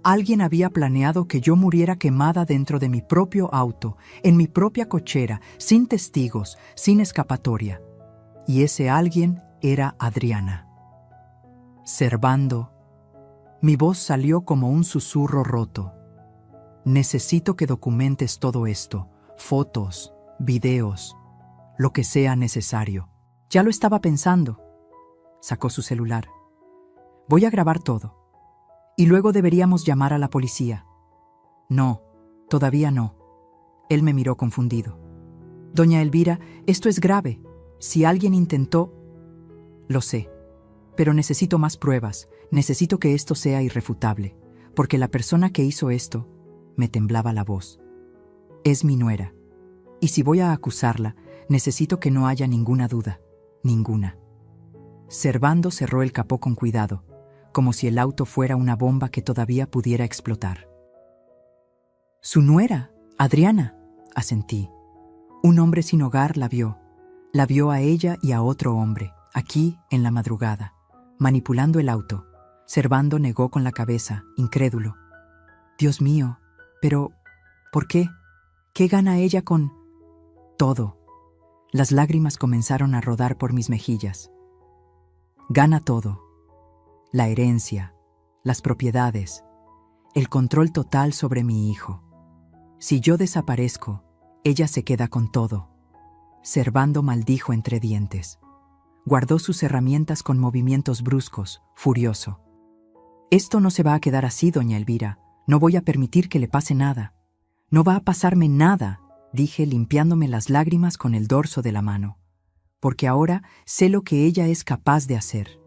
Alguien había planeado que yo muriera quemada dentro de mi propio auto, en mi propia cochera, sin testigos, sin escapatoria. Y ese alguien era Adriana. Servando. Mi voz salió como un susurro roto. Necesito que documentes todo esto, fotos, videos, lo que sea necesario. Ya lo estaba pensando. Sacó su celular. Voy a grabar todo. Y luego deberíamos llamar a la policía. No, todavía no. Él me miró confundido. Doña Elvira, esto es grave. Si alguien intentó... Lo sé, pero necesito más pruebas. Necesito que esto sea irrefutable, porque la persona que hizo esto... Me temblaba la voz. Es mi nuera. Y si voy a acusarla, necesito que no haya ninguna duda. Ninguna. Servando cerró el capó con cuidado, como si el auto fuera una bomba que todavía pudiera explotar. Su nuera, Adriana, asentí. Un hombre sin hogar la vio. La vio a ella y a otro hombre, aquí en la madrugada, manipulando el auto. Servando negó con la cabeza, incrédulo. Dios mío. Pero, ¿por qué? ¿Qué gana ella con...? Todo. Las lágrimas comenzaron a rodar por mis mejillas. Gana todo. La herencia, las propiedades, el control total sobre mi hijo. Si yo desaparezco, ella se queda con todo. Servando maldijo entre dientes. Guardó sus herramientas con movimientos bruscos, furioso. Esto no se va a quedar así, doña Elvira. No voy a permitir que le pase nada. No va a pasarme nada, dije limpiándome las lágrimas con el dorso de la mano, porque ahora sé lo que ella es capaz de hacer.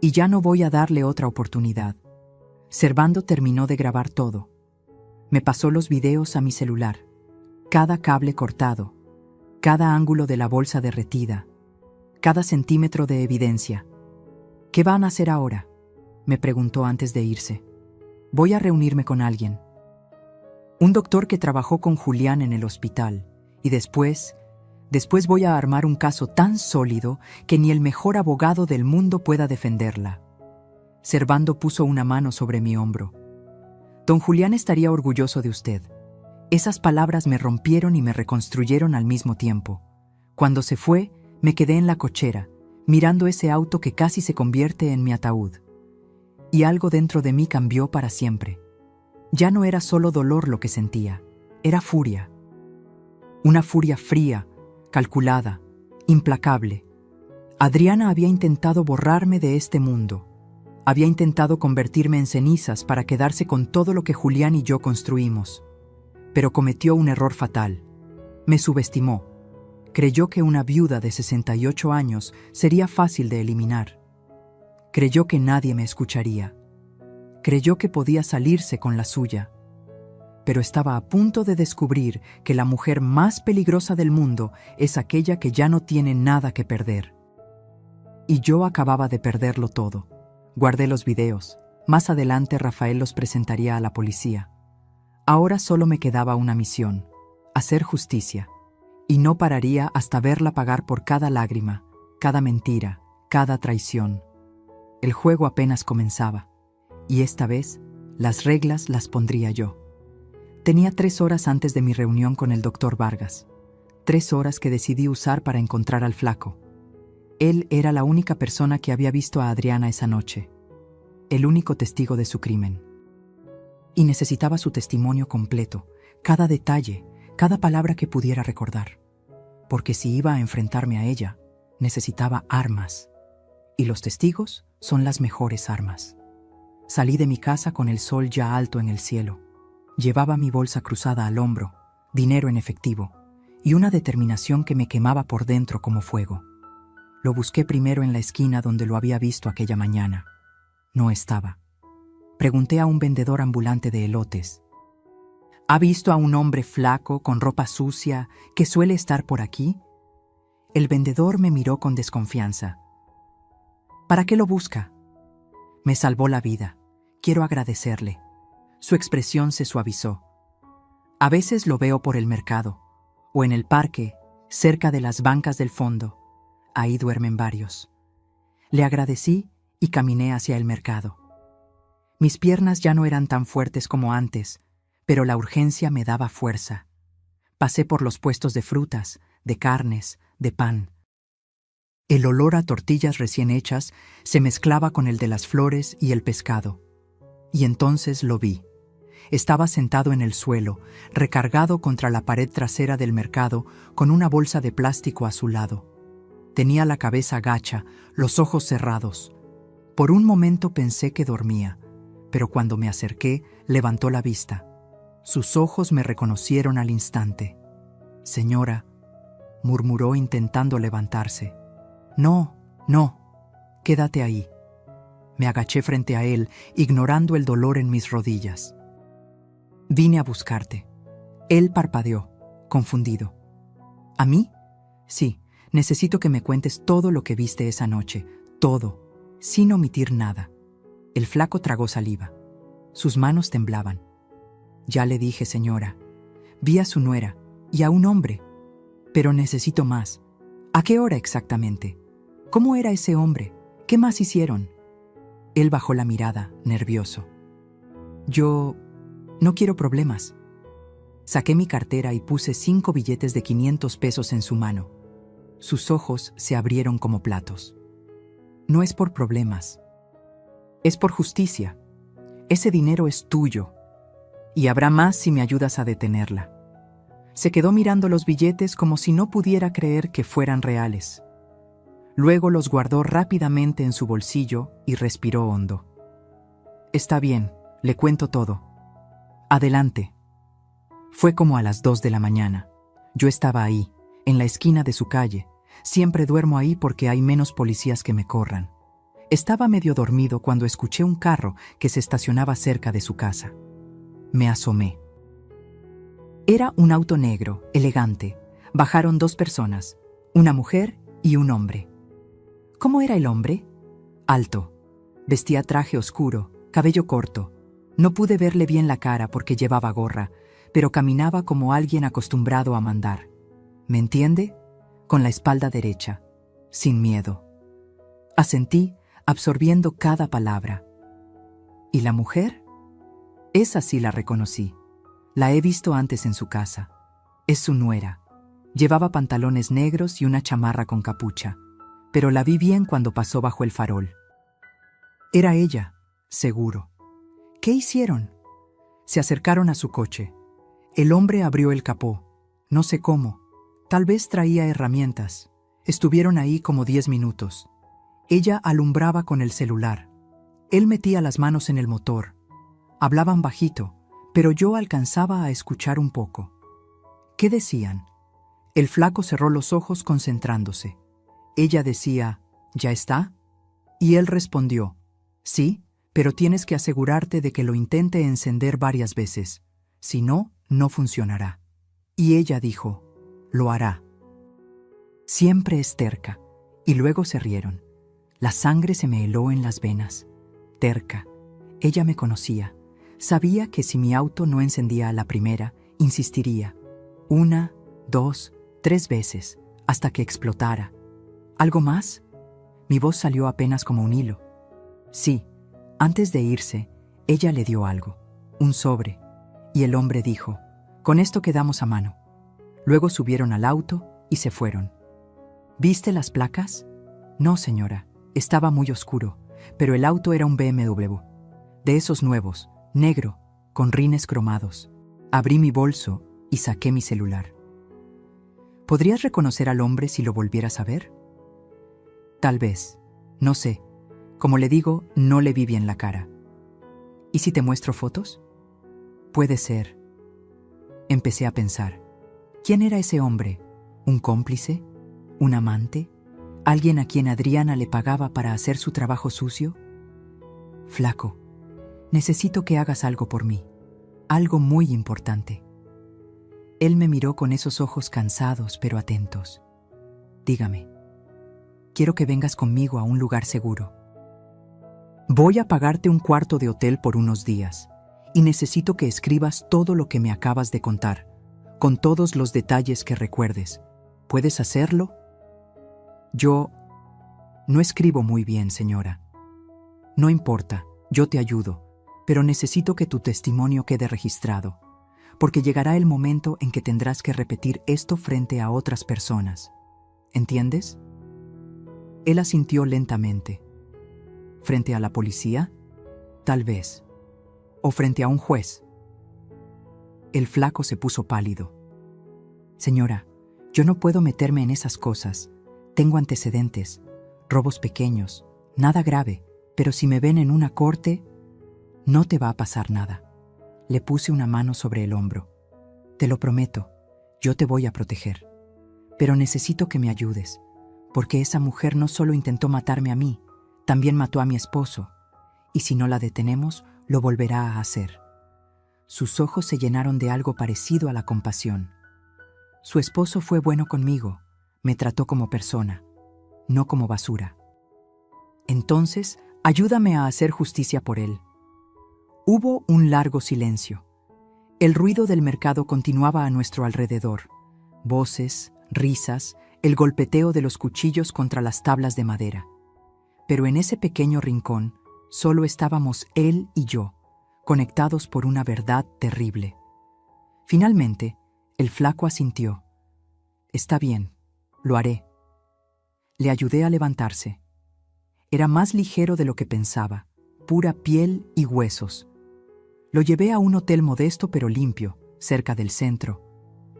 Y ya no voy a darle otra oportunidad. Servando terminó de grabar todo. Me pasó los videos a mi celular. Cada cable cortado, cada ángulo de la bolsa derretida, cada centímetro de evidencia. ¿Qué van a hacer ahora?, me preguntó antes de irse. Voy a reunirme con alguien. Un doctor que trabajó con Julián en el hospital y después Después voy a armar un caso tan sólido que ni el mejor abogado del mundo pueda defenderla. Servando puso una mano sobre mi hombro. Don Julián estaría orgulloso de usted. Esas palabras me rompieron y me reconstruyeron al mismo tiempo. Cuando se fue, me quedé en la cochera, mirando ese auto que casi se convierte en mi ataúd. Y algo dentro de mí cambió para siempre. Ya no era solo dolor lo que sentía, era furia. Una furia fría, calculada, implacable. Adriana había intentado borrarme de este mundo. Había intentado convertirme en cenizas para quedarse con todo lo que Julián y yo construimos. Pero cometió un error fatal. Me subestimó. Creyó que una viuda de 68 años sería fácil de eliminar. Creyó que nadie me escucharía. Creyó que podía salirse con la suya. Pero estaba a punto de descubrir que la mujer más peligrosa del mundo es aquella que ya no tiene nada que perder. Y yo acababa de perderlo todo. Guardé los videos. Más adelante Rafael los presentaría a la policía. Ahora solo me quedaba una misión: hacer justicia. Y no pararía hasta verla pagar por cada lágrima, cada mentira, cada traición. El juego apenas comenzaba. Y esta vez, las reglas las pondría yo. Tenía 3 horas antes de mi reunión con el doctor Vargas. 3 horas que decidí usar para encontrar al flaco. Él era la única persona que había visto a Adriana esa noche. El único testigo de su crimen. Y necesitaba su testimonio completo, cada detalle, cada palabra que pudiera recordar. Porque si iba a enfrentarme a ella, necesitaba armas. Y los testigos son las mejores armas. Salí de mi casa con el sol ya alto en el cielo. Llevaba mi bolsa cruzada al hombro, dinero en efectivo, y una determinación que me quemaba por dentro como fuego. Lo busqué primero en la esquina donde lo había visto aquella mañana. No estaba. Pregunté a un vendedor ambulante de elotes. ¿Ha visto a un hombre flaco, con ropa sucia, que suele estar por aquí? El vendedor me miró con desconfianza. ¿Para qué lo busca? Me salvó la vida. Quiero agradecerle. Su expresión se suavizó. A veces lo veo por el mercado, o en el parque, cerca de las bancas del fondo. Ahí duermen varios. Le agradecí y caminé hacia el mercado. Mis piernas ya no eran tan fuertes como antes, pero la urgencia me daba fuerza. Pasé por los puestos de frutas, de carnes, de pan. El olor a tortillas recién hechas se mezclaba con el de las flores y el pescado. Y entonces lo vi. Estaba sentado en el suelo, recargado contra la pared trasera del mercado, con una bolsa de plástico a su lado. Tenía la cabeza gacha, los ojos cerrados. Por un momento pensé que dormía, pero cuando me acerqué, levantó la vista. Sus ojos me reconocieron al instante. «Señora», murmuró intentando levantarse. «No, no, quédate ahí». Me agaché frente a él, ignorando el dolor en mis rodillas. «Vine a buscarte». Él parpadeó, confundido. ¿A mí? Sí, necesito que me cuentes todo lo que viste esa noche, todo, sin omitir nada. El flaco tragó saliva. Sus manos temblaban. «Ya le dije, señora. Vi a su nuera y a un hombre. Pero necesito más. ¿A qué hora exactamente? ¿Cómo era ese hombre? ¿Qué más hicieron?» Él bajó la mirada, nervioso. «Yo no quiero problemas». Saqué mi cartera y puse 5 billetes de 500 pesos en su mano. Sus ojos se abrieron como platos. «No es por problemas. Es por justicia. Ese dinero es tuyo. Y habrá más si me ayudas a detenerla». Se quedó mirando los billetes como si no pudiera creer que fueran reales. Luego los guardó rápidamente en su bolsillo y respiró hondo. «Está bien, le cuento todo. Adelante». Fue como a las 2 de la mañana. Yo estaba ahí, en la esquina de su calle. Siempre duermo ahí porque hay menos policías que me corran. Estaba medio dormido cuando escuché un carro que se estacionaba cerca de su casa. Me asomé. Era un auto negro, elegante. Bajaron 2 personas, una mujer y un hombre. ¿Cómo era el hombre? Alto. Vestía traje oscuro, cabello corto. No pude verle bien la cara porque llevaba gorra, pero caminaba como alguien acostumbrado a mandar. ¿Me entiende? con la espalda derecha, sin miedo. Asentí, absorbiendo cada palabra. ¿Y la mujer? Esa sí la reconocí. La he visto antes en su casa. Es su nuera. Llevaba pantalones negros y una chamarra con capucha, pero la vi bien cuando pasó bajo el farol. Era ella, seguro. ¿Qué hicieron? Se acercaron a su coche. El hombre abrió el capó. No sé cómo. Tal vez traía herramientas. Estuvieron ahí como 10 minutos. Ella alumbraba con el celular. Él metía las manos en el motor. Hablaban bajito, pero yo alcanzaba a escuchar un poco. ¿Qué decían? El flaco cerró los ojos concentrándose. Ella decía, ¿ya está? Y él respondió, sí, pero tienes que asegurarte de que lo intente encender varias veces. Si no, no funcionará. Y ella dijo, lo hará. Siempre es terca. Y luego se rieron. La sangre se me heló en las venas. Terca. Ella me conocía. Sabía que si mi auto no encendía a la primera, insistiría. 1, 2, 3 veces, hasta que explotara. ¿Algo más? Mi voz salió apenas como un hilo. Sí, antes de irse, ella le dio algo, un sobre, y el hombre dijo, con esto quedamos a mano. Luego subieron al auto y se fueron. ¿Viste las placas? No, señora, estaba muy oscuro, pero el auto era un BMW, de esos nuevos, negro, con rines cromados. Abrí mi bolso y saqué mi celular. ¿Podrías reconocer al hombre si lo volvieras a ver? Tal vez. No sé. Como le digo, no le vi bien la cara. ¿Y si te muestro fotos? Puede ser. Empecé a pensar. ¿Quién era ese hombre? ¿Un cómplice? ¿Un amante? ¿Alguien a quien Adriana le pagaba para hacer su trabajo sucio? Flaco, necesito que hagas algo por mí. Algo muy importante. Él me miró con esos ojos cansados pero atentos. Dígame. Quiero que vengas conmigo a un lugar seguro. Voy a pagarte un cuarto de hotel por unos días y necesito que escribas todo lo que me acabas de contar, con todos los detalles que recuerdes. ¿Puedes hacerlo? Yo no escribo muy bien, señora. No importa, yo te ayudo, pero necesito que tu testimonio quede registrado, porque llegará el momento en que tendrás que repetir esto frente a otras personas. ¿Entiendes? Él asintió lentamente. ¿Frente a la policía? Tal vez. ¿O frente a un juez? El flaco se puso pálido. Señora, yo no puedo meterme en esas cosas. Tengo antecedentes, robos pequeños, nada grave, pero si me ven en una corte, no te va a pasar nada. Le puse una mano sobre el hombro. Te lo prometo, yo te voy a proteger. Pero necesito que me ayudes, porque esa mujer no solo intentó matarme a mí, también mató a mi esposo, y si no la detenemos, lo volverá a hacer. Sus ojos se llenaron de algo parecido a la compasión. Su esposo fue bueno conmigo, me trató como persona, no como basura. Entonces, ayúdame a hacer justicia por él. Hubo un largo silencio. El ruido del mercado continuaba a nuestro alrededor. Voces, risas, el golpeteo de los cuchillos contra las tablas de madera. Pero en ese pequeño rincón solo estábamos él y yo, conectados por una verdad terrible. Finalmente, el flaco asintió. Está bien, lo haré. Le ayudé a levantarse. Era más ligero de lo que pensaba, pura piel y huesos. Lo llevé a un hotel modesto pero limpio, cerca del centro.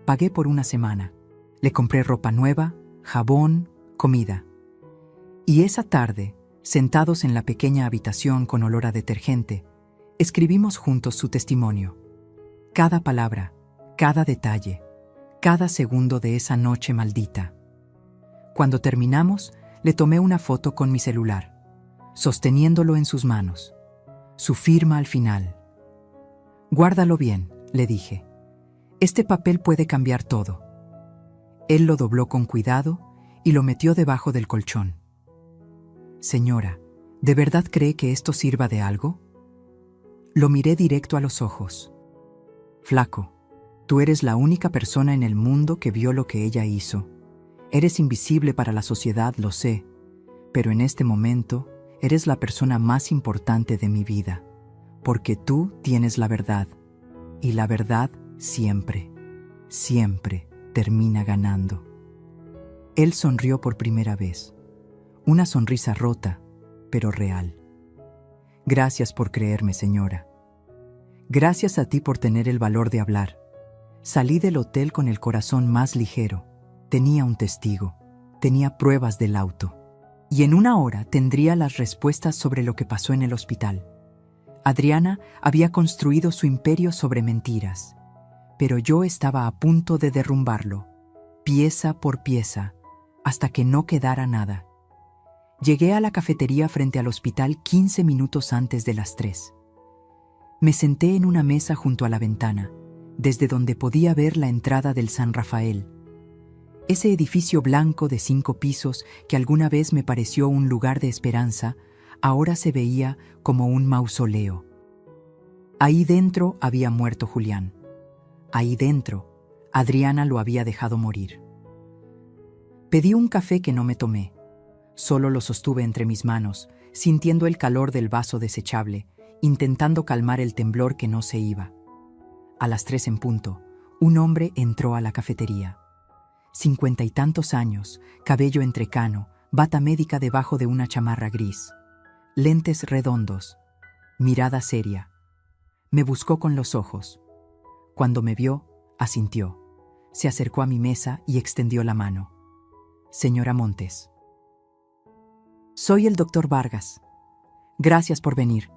Pagué por una semana. Le compré ropa nueva, jabón, comida. Y esa tarde, sentados en la pequeña habitación con olor a detergente, escribimos juntos su testimonio. Cada palabra, cada detalle, cada segundo de esa noche maldita. Cuando terminamos, le tomé una foto con mi celular, sosteniéndolo en sus manos. Su firma al final. Guárdalo bien, le dije. Este papel puede cambiar todo. Él lo dobló con cuidado y lo metió debajo del colchón. Señora, ¿de verdad cree que esto sirva de algo? Lo miré directo a los ojos. Flaco, tú eres la única persona en el mundo que vio lo que ella hizo. Eres invisible para la sociedad, lo sé, pero en este momento eres la persona más importante de mi vida, porque tú tienes la verdad, y la verdad siempre, siempre termina ganando. Él sonrió por primera vez, una sonrisa rota, pero real. Gracias por creerme, señora. Gracias a ti por tener el valor de hablar. Salí del hotel con el corazón más ligero. Tenía un testigo, tenía pruebas del auto. Y en una hora tendría las respuestas sobre lo que pasó en el hospital. Adriana había construido su imperio sobre mentiras, pero yo estaba a punto de derrumbarlo, pieza por pieza, hasta que no quedara nada. Llegué a la cafetería frente al hospital 15 minutos antes de las 3. Me senté en una mesa junto a la ventana, desde donde podía ver la entrada del San Rafael. Ese edificio blanco de 5 pisos que alguna vez me pareció un lugar de esperanza, ahora se veía como un mausoleo. Ahí dentro había muerto Julián. Ahí dentro, Adriana lo había dejado morir. Pedí un café que no me tomé. Solo lo sostuve entre mis manos, sintiendo el calor del vaso desechable, intentando calmar el temblor que no se iba. A las 3 en punto, un hombre entró a la cafetería. 50 y tantos años, cabello entrecano, bata médica debajo de una chamarra gris, lentes redondos, mirada seria. Me buscó con los ojos. Cuando me vio, asintió. Se acercó a mi mesa y extendió la mano. Señora Montes. Soy el doctor Vargas. Gracias por venir.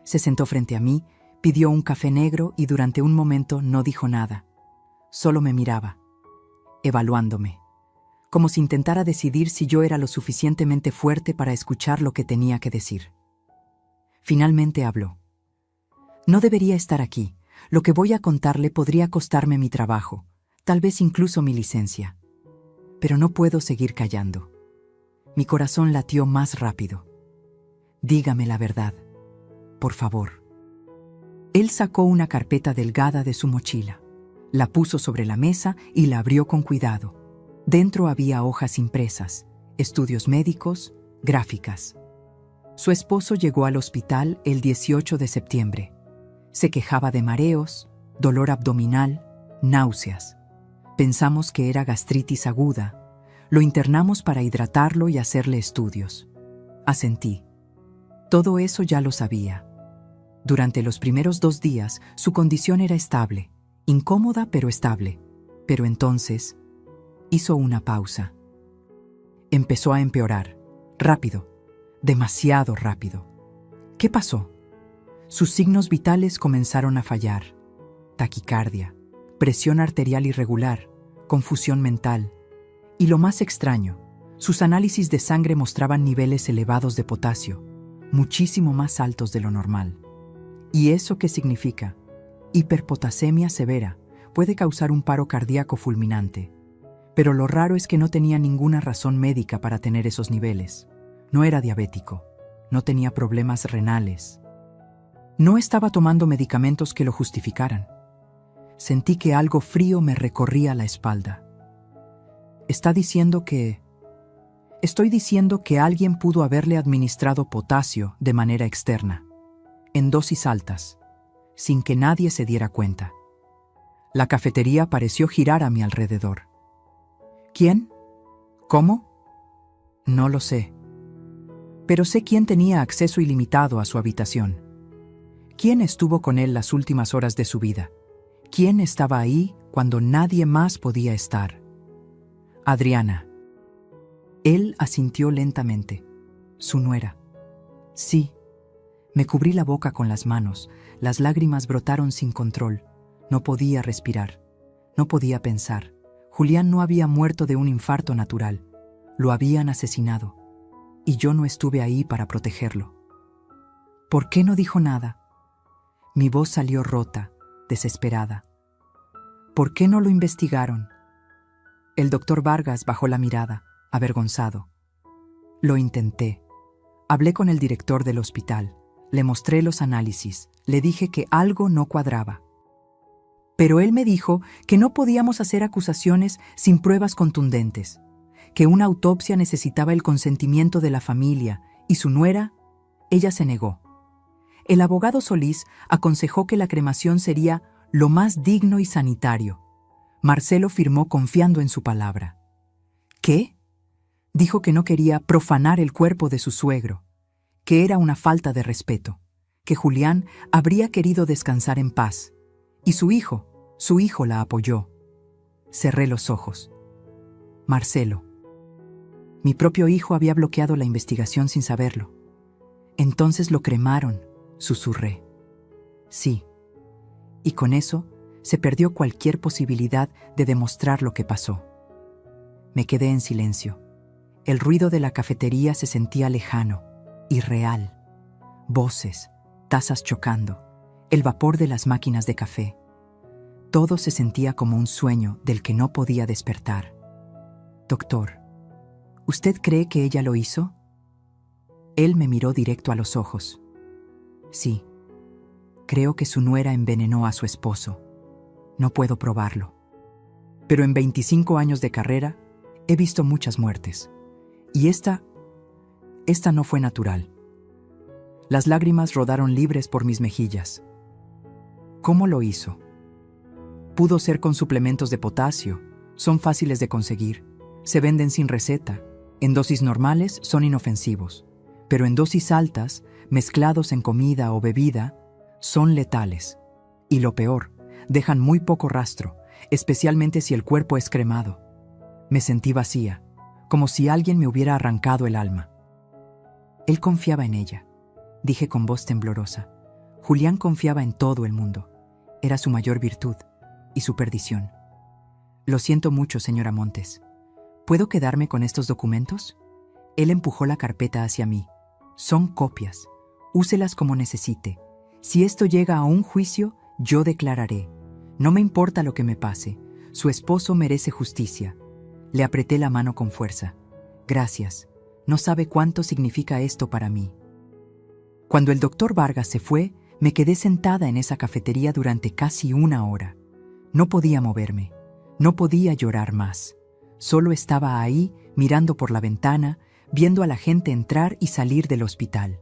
Se sentó frente a mí, pidió un café negro y durante un momento no dijo nada. Solo me miraba, evaluándome, como si intentara decidir si yo era lo suficientemente fuerte para escuchar lo que tenía que decir. Finalmente habló. No debería estar aquí. Lo que voy a contarle podría costarme mi trabajo, tal vez incluso mi licencia. Pero no puedo seguir callando. Mi corazón latió más rápido. Dígame la verdad, por favor. Él sacó una carpeta delgada de su mochila, la puso sobre la mesa y la abrió con cuidado. Dentro había hojas impresas, estudios médicos, gráficas. Su esposo llegó al hospital el 18 de septiembre. Se quejaba de mareos, dolor abdominal, náuseas. Pensamos que era gastritis aguda. Lo internamos para hidratarlo y hacerle estudios. Asentí. Todo eso ya lo sabía. Durante los primeros 2 días, su condición era estable, incómoda pero estable. Pero entonces, hizo una pausa. Empezó a empeorar, rápido, demasiado rápido. ¿Qué pasó? Sus signos vitales comenzaron a fallar. Taquicardia, presión arterial irregular, confusión mental. Y lo más extraño, sus análisis de sangre mostraban niveles elevados de potasio, muchísimo más altos de lo normal. ¿Y eso qué significa? Hiperpotasemia severa puede causar un paro cardíaco fulminante. Pero lo raro es que no tenía ninguna razón médica para tener esos niveles. No era diabético, no tenía problemas renales. No estaba tomando medicamentos que lo justificaran. Sentí que algo frío me recorría la espalda. Estoy diciendo que alguien pudo haberle administrado potasio de manera externa, en dosis altas, sin que nadie se diera cuenta. La cafetería pareció girar a mi alrededor. ¿Quién? ¿Cómo? No lo sé. Pero sé quién tenía acceso ilimitado a su habitación. ¿Quién estuvo con él las últimas horas de su vida? ¿Quién estaba ahí cuando nadie más podía estar? Adriana. Él asintió lentamente. Su nuera. Sí. Me cubrí la boca con las manos. Las lágrimas brotaron sin control. No podía respirar. No podía pensar. Julián no había muerto de un infarto natural. Lo habían asesinado. Y yo no estuve ahí para protegerlo. ¿Por qué no dijo nada? Mi voz salió rota, desesperada. ¿Por qué no lo investigaron? El doctor Vargas bajó la mirada, avergonzado. Lo intenté. Hablé con el director del hospital. Le mostré los análisis. Le dije que algo no cuadraba. Pero él me dijo que no podíamos hacer acusaciones sin pruebas contundentes, que una autopsia necesitaba el consentimiento de la familia, y su nuera, ella se negó. El abogado Solís aconsejó que la cremación sería lo más digno y sanitario. Marcelo firmó confiando en su palabra. ¿Qué? Dijo que no quería profanar el cuerpo de su suegro, que era una falta de respeto, que Julián habría querido descansar en paz. Y su hijo la apoyó. Cerré los ojos. Marcelo. Mi propio hijo había bloqueado la investigación sin saberlo. Entonces lo cremaron, susurré. Sí. Y con eso se perdió cualquier posibilidad de demostrar lo que pasó. Me quedé en silencio. El ruido de la cafetería se sentía lejano, irreal. Voces, tazas chocando, el vapor de las máquinas de café. Todo se sentía como un sueño del que no podía despertar. Doctor, ¿usted cree que ella lo hizo? Él me miró directo a los ojos. Sí, creo que su nuera envenenó a su esposo. No puedo probarlo. Pero en 25 años de carrera, he visto muchas muertes. Y esta no fue natural. Las lágrimas rodaron libres por mis mejillas. ¿Cómo lo hizo? Pudo ser con suplementos de potasio. Son fáciles de conseguir. Se venden sin receta. En dosis normales son inofensivos. Pero en dosis altas, mezclados en comida o bebida, son letales. Y lo peor, dejan muy poco rastro, especialmente si el cuerpo es cremado. Me sentí vacía, como si alguien me hubiera arrancado el alma. Él confiaba en ella, dije con voz temblorosa. Julián confiaba en todo el mundo. Era su mayor virtud y su perdición. Lo siento mucho, señora Montes. ¿Puedo quedarme con estos documentos? Él empujó la carpeta hacia mí. Son copias. Úselas como necesite. Si esto llega a un juicio, yo declararé. No me importa lo que me pase. Su esposo merece justicia. Le apreté la mano con fuerza. Gracias. No sabe cuánto significa esto para mí. Cuando el doctor Vargas se fue, me quedé sentada en esa cafetería durante casi 1 hora. No podía moverme. No podía llorar más. Solo estaba ahí, mirando por la ventana, viendo a la gente entrar y salir del hospital.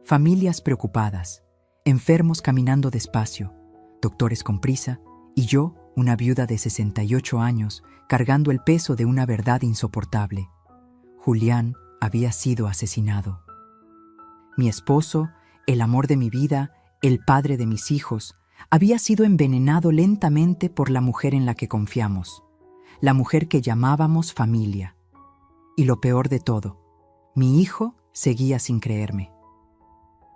Familias preocupadas, enfermos caminando despacio, doctores con prisa, y yo, una viuda de 68 años, cargando el peso de una verdad insoportable. Julián había sido asesinado. Mi esposo, el amor de mi vida, el padre de mis hijos, había sido envenenado lentamente por la mujer en la que confiamos, la mujer que llamábamos familia. Y lo peor de todo, mi hijo seguía sin creerme.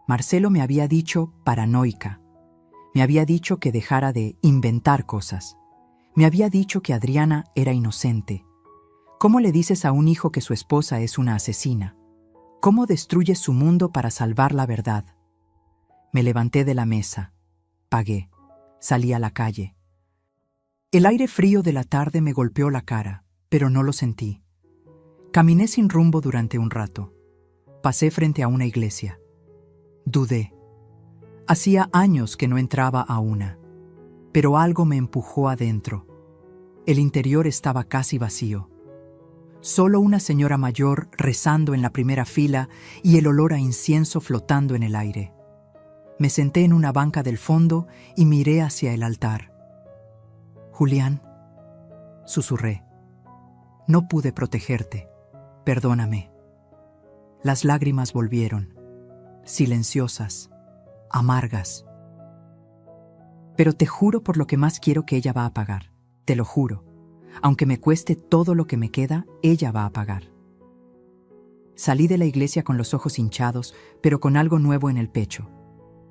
Marcelo me había dicho paranoica. Me había dicho que dejara de inventar cosas. Me había dicho que Adriana era inocente. ¿Cómo le dices a un hijo que su esposa es una asesina? ¿Cómo destruyes su mundo para salvar la verdad? Me levanté de la mesa. Pagué. Salí a la calle. El aire frío de la tarde me golpeó la cara, pero no lo sentí. Caminé sin rumbo durante un rato. Pasé frente a una iglesia. Dudé. Hacía años que no entraba a una, pero algo me empujó adentro. El interior estaba casi vacío. Solo una señora mayor rezando en la primera fila y el olor a incienso flotando en el aire. Me senté en una banca del fondo y miré hacia el altar. Julián, susurré. No pude protegerte. Perdóname. Las lágrimas volvieron, silenciosas, amargas. Pero te juro por lo que más quiero que ella va a pagar. Te lo juro. Aunque me cueste todo lo que me queda, ella va a pagar. Salí de la iglesia con los ojos hinchados, pero con algo nuevo en el pecho.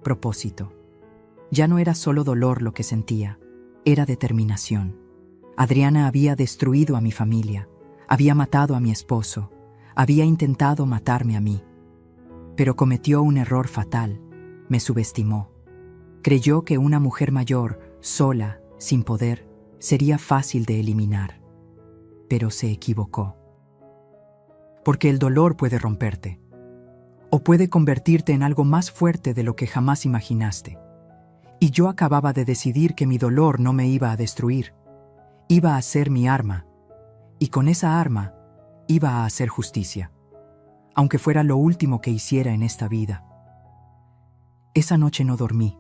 Propósito. Ya no era solo dolor lo que sentía, era determinación. Adriana había destruido a mi familia, había matado a mi esposo, había intentado matarme a mí. Pero cometió un error fatal, me subestimó. Creyó que una mujer mayor, sola, sin poder, sería fácil de eliminar. Pero se equivocó. Porque el dolor puede romperte, o puede convertirte en algo más fuerte de lo que jamás imaginaste. Y yo acababa de decidir que mi dolor no me iba a destruir. Iba a ser mi arma. Y con esa arma iba a hacer justicia, aunque fuera lo último que hiciera en esta vida. Esa noche no dormí.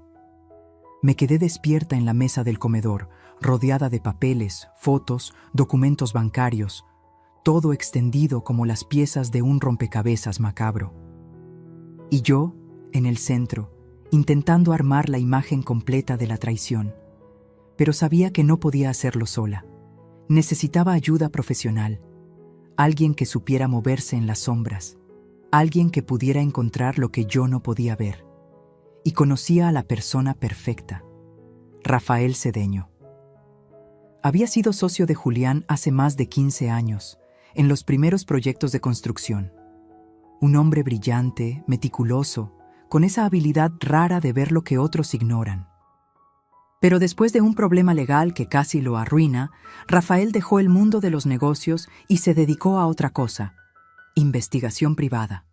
Me quedé despierta en la mesa del comedor, rodeada de papeles, fotos, documentos bancarios, todo extendido como las piezas de un rompecabezas macabro. Y yo, en el centro, intentando armar la imagen completa de la traición. Pero sabía que no podía hacerlo sola. Necesitaba ayuda profesional, alguien que supiera moverse en las sombras, alguien que pudiera encontrar lo que yo no podía ver. Y conocía a la persona perfecta, Rafael Cedeño. Había sido socio de Julián hace más de 15 años, en los primeros proyectos de construcción. Un hombre brillante, meticuloso, con esa habilidad rara de ver lo que otros ignoran. Pero después de un problema legal que casi lo arruina, Rafael dejó el mundo de los negocios y se dedicó a otra cosa: investigación privada.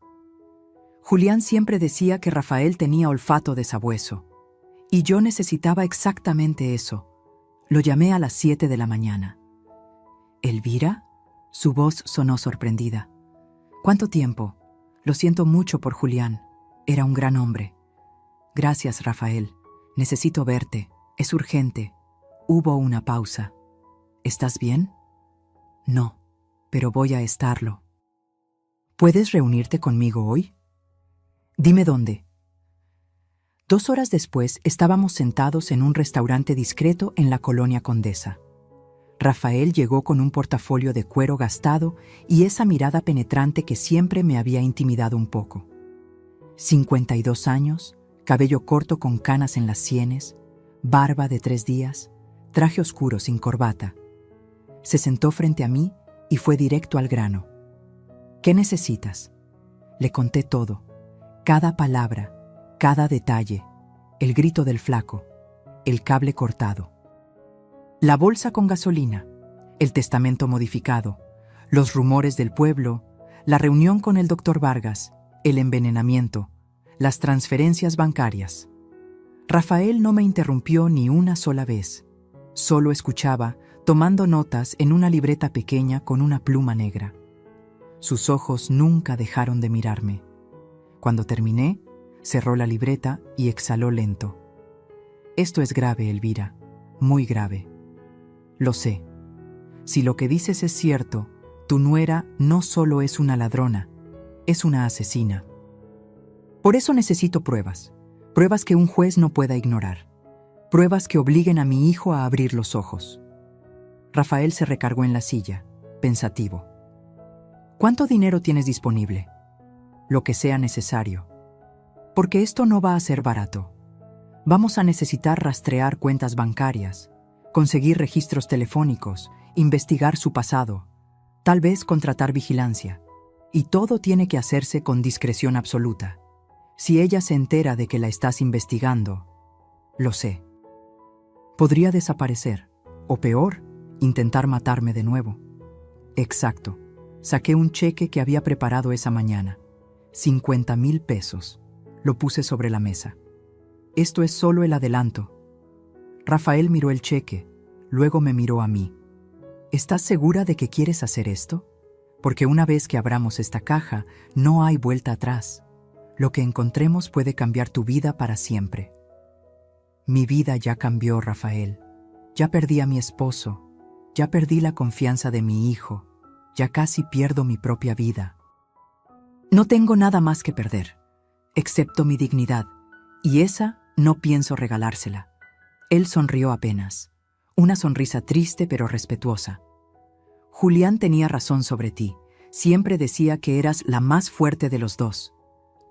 Julián siempre decía que Rafael tenía olfato de sabueso, y yo necesitaba exactamente eso. Lo llamé a las 7 de la mañana. ¿Elvira? Su voz sonó sorprendida. ¿Cuánto tiempo? Lo siento mucho por Julián. Era un gran hombre. Gracias, Rafael. Necesito verte. Es urgente. Hubo una pausa. ¿Estás bien? No, pero voy a estarlo. ¿Puedes reunirte conmigo hoy? Dime dónde. 2 horas después estábamos sentados en un restaurante discreto en la Colonia Condesa. Rafael llegó con un portafolio de cuero gastado y esa mirada penetrante que siempre me había intimidado un poco. 52 años, cabello corto con canas en las sienes, barba de 3 días, traje oscuro sin corbata. Se sentó frente a mí y fue directo al grano. ¿Qué necesitas? Le conté todo, cada palabra, cada detalle, el grito del flaco, el cable cortado, la bolsa con gasolina, el testamento modificado, los rumores del pueblo, la reunión con el doctor Vargas, el envenenamiento, las transferencias bancarias. Rafael no me interrumpió ni una sola vez. Solo escuchaba, tomando notas en una libreta pequeña con una pluma negra. Sus ojos nunca dejaron de mirarme. Cuando terminé, cerró la libreta y exhaló lento. Esto es grave, Elvira, muy grave. Lo sé. Si lo que dices es cierto, tu nuera no solo es una ladrona, es una asesina. Por eso necesito pruebas, pruebas que un juez no pueda ignorar, pruebas que obliguen a mi hijo a abrir los ojos. Rafael se recargó en la silla, pensativo. ¿Cuánto dinero tienes disponible? Lo que sea necesario. Porque esto no va a ser barato. Vamos a necesitar rastrear cuentas bancarias, conseguir registros telefónicos, investigar su pasado, tal vez contratar vigilancia. Y todo tiene que hacerse con discreción absoluta. Si ella se entera de que la estás investigando, lo sé. Podría desaparecer, o peor, intentar matarme de nuevo. Exacto. Saqué un cheque que había preparado esa mañana. 50,000 pesos. Lo puse sobre la mesa. Esto es solo el adelanto. Rafael miró el cheque, luego me miró a mí. ¿Estás segura de que quieres hacer esto? Porque una vez que abramos esta caja, no hay vuelta atrás. Lo que encontremos puede cambiar tu vida para siempre. Mi vida ya cambió, Rafael. Ya perdí a mi esposo. Ya perdí la confianza de mi hijo. Ya casi pierdo mi propia vida. No tengo nada más que perder, excepto mi dignidad, y esa no pienso regalársela. Él sonrió apenas, una sonrisa triste pero respetuosa. Julián tenía razón sobre ti, siempre decía que eras la más fuerte de los dos.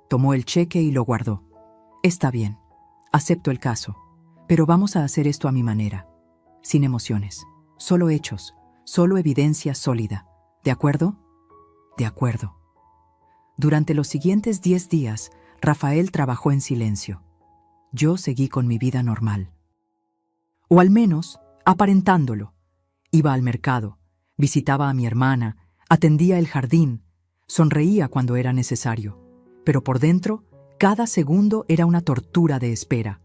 Tomó el cheque y lo guardó. Está bien, acepto el caso, pero vamos a hacer esto a mi manera, sin emociones, solo hechos, solo evidencia sólida. ¿De acuerdo? De acuerdo. Durante los siguientes 10 días, Rafael trabajó en silencio. Yo seguí con mi vida normal. O al menos, aparentándolo. Iba al mercado, visitaba a mi hermana, atendía el jardín, sonreía cuando era necesario. Pero por dentro, cada segundo era una tortura de espera.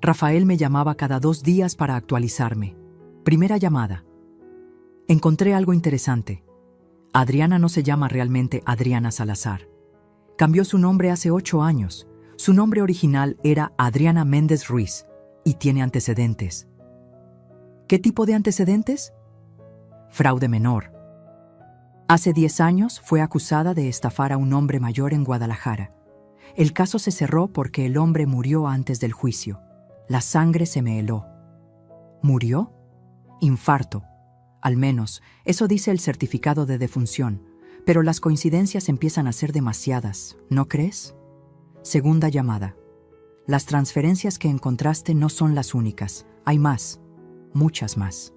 Rafael me llamaba cada 2 días para actualizarme. Primera llamada. Encontré algo interesante. Adriana no se llama realmente Adriana Salazar. Cambió su nombre hace 8 años. Su nombre original era Adriana Méndez Ruiz y tiene antecedentes. ¿Qué tipo de antecedentes? Fraude menor. Hace 10 años fue acusada de estafar a un hombre mayor en Guadalajara. El caso se cerró porque el hombre murió antes del juicio. La sangre se me heló. ¿Murió? Infarto. Al menos, eso dice el certificado de defunción, pero las coincidencias empiezan a ser demasiadas, ¿no crees? Segunda llamada. Las transferencias que encontraste no son las únicas, hay más, muchas más.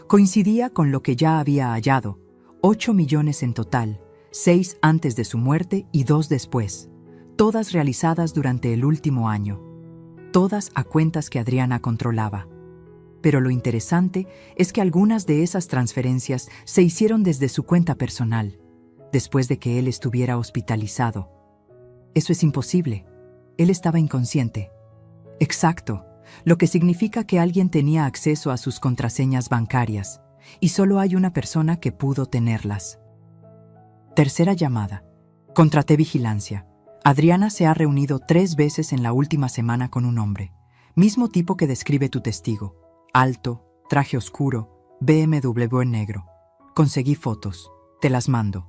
Coincidía con lo que ya había hallado, 8 millones en total, 6 antes de su muerte y 2 después, todas realizadas durante el último año, todas a cuentas que Adriana controlaba. Pero lo interesante es que algunas de esas transferencias se hicieron desde su cuenta personal, después de que él estuviera hospitalizado. Eso es imposible. Él estaba inconsciente. Exacto, lo que significa que alguien tenía acceso a sus contraseñas bancarias, y solo hay una persona que pudo tenerlas. Tercera llamada. Contraté vigilancia. Adriana se ha reunido 3 veces en la última semana con un hombre, mismo tipo que describe tu testigo. Alto, traje oscuro, BMW en negro. Conseguí fotos, te las mando.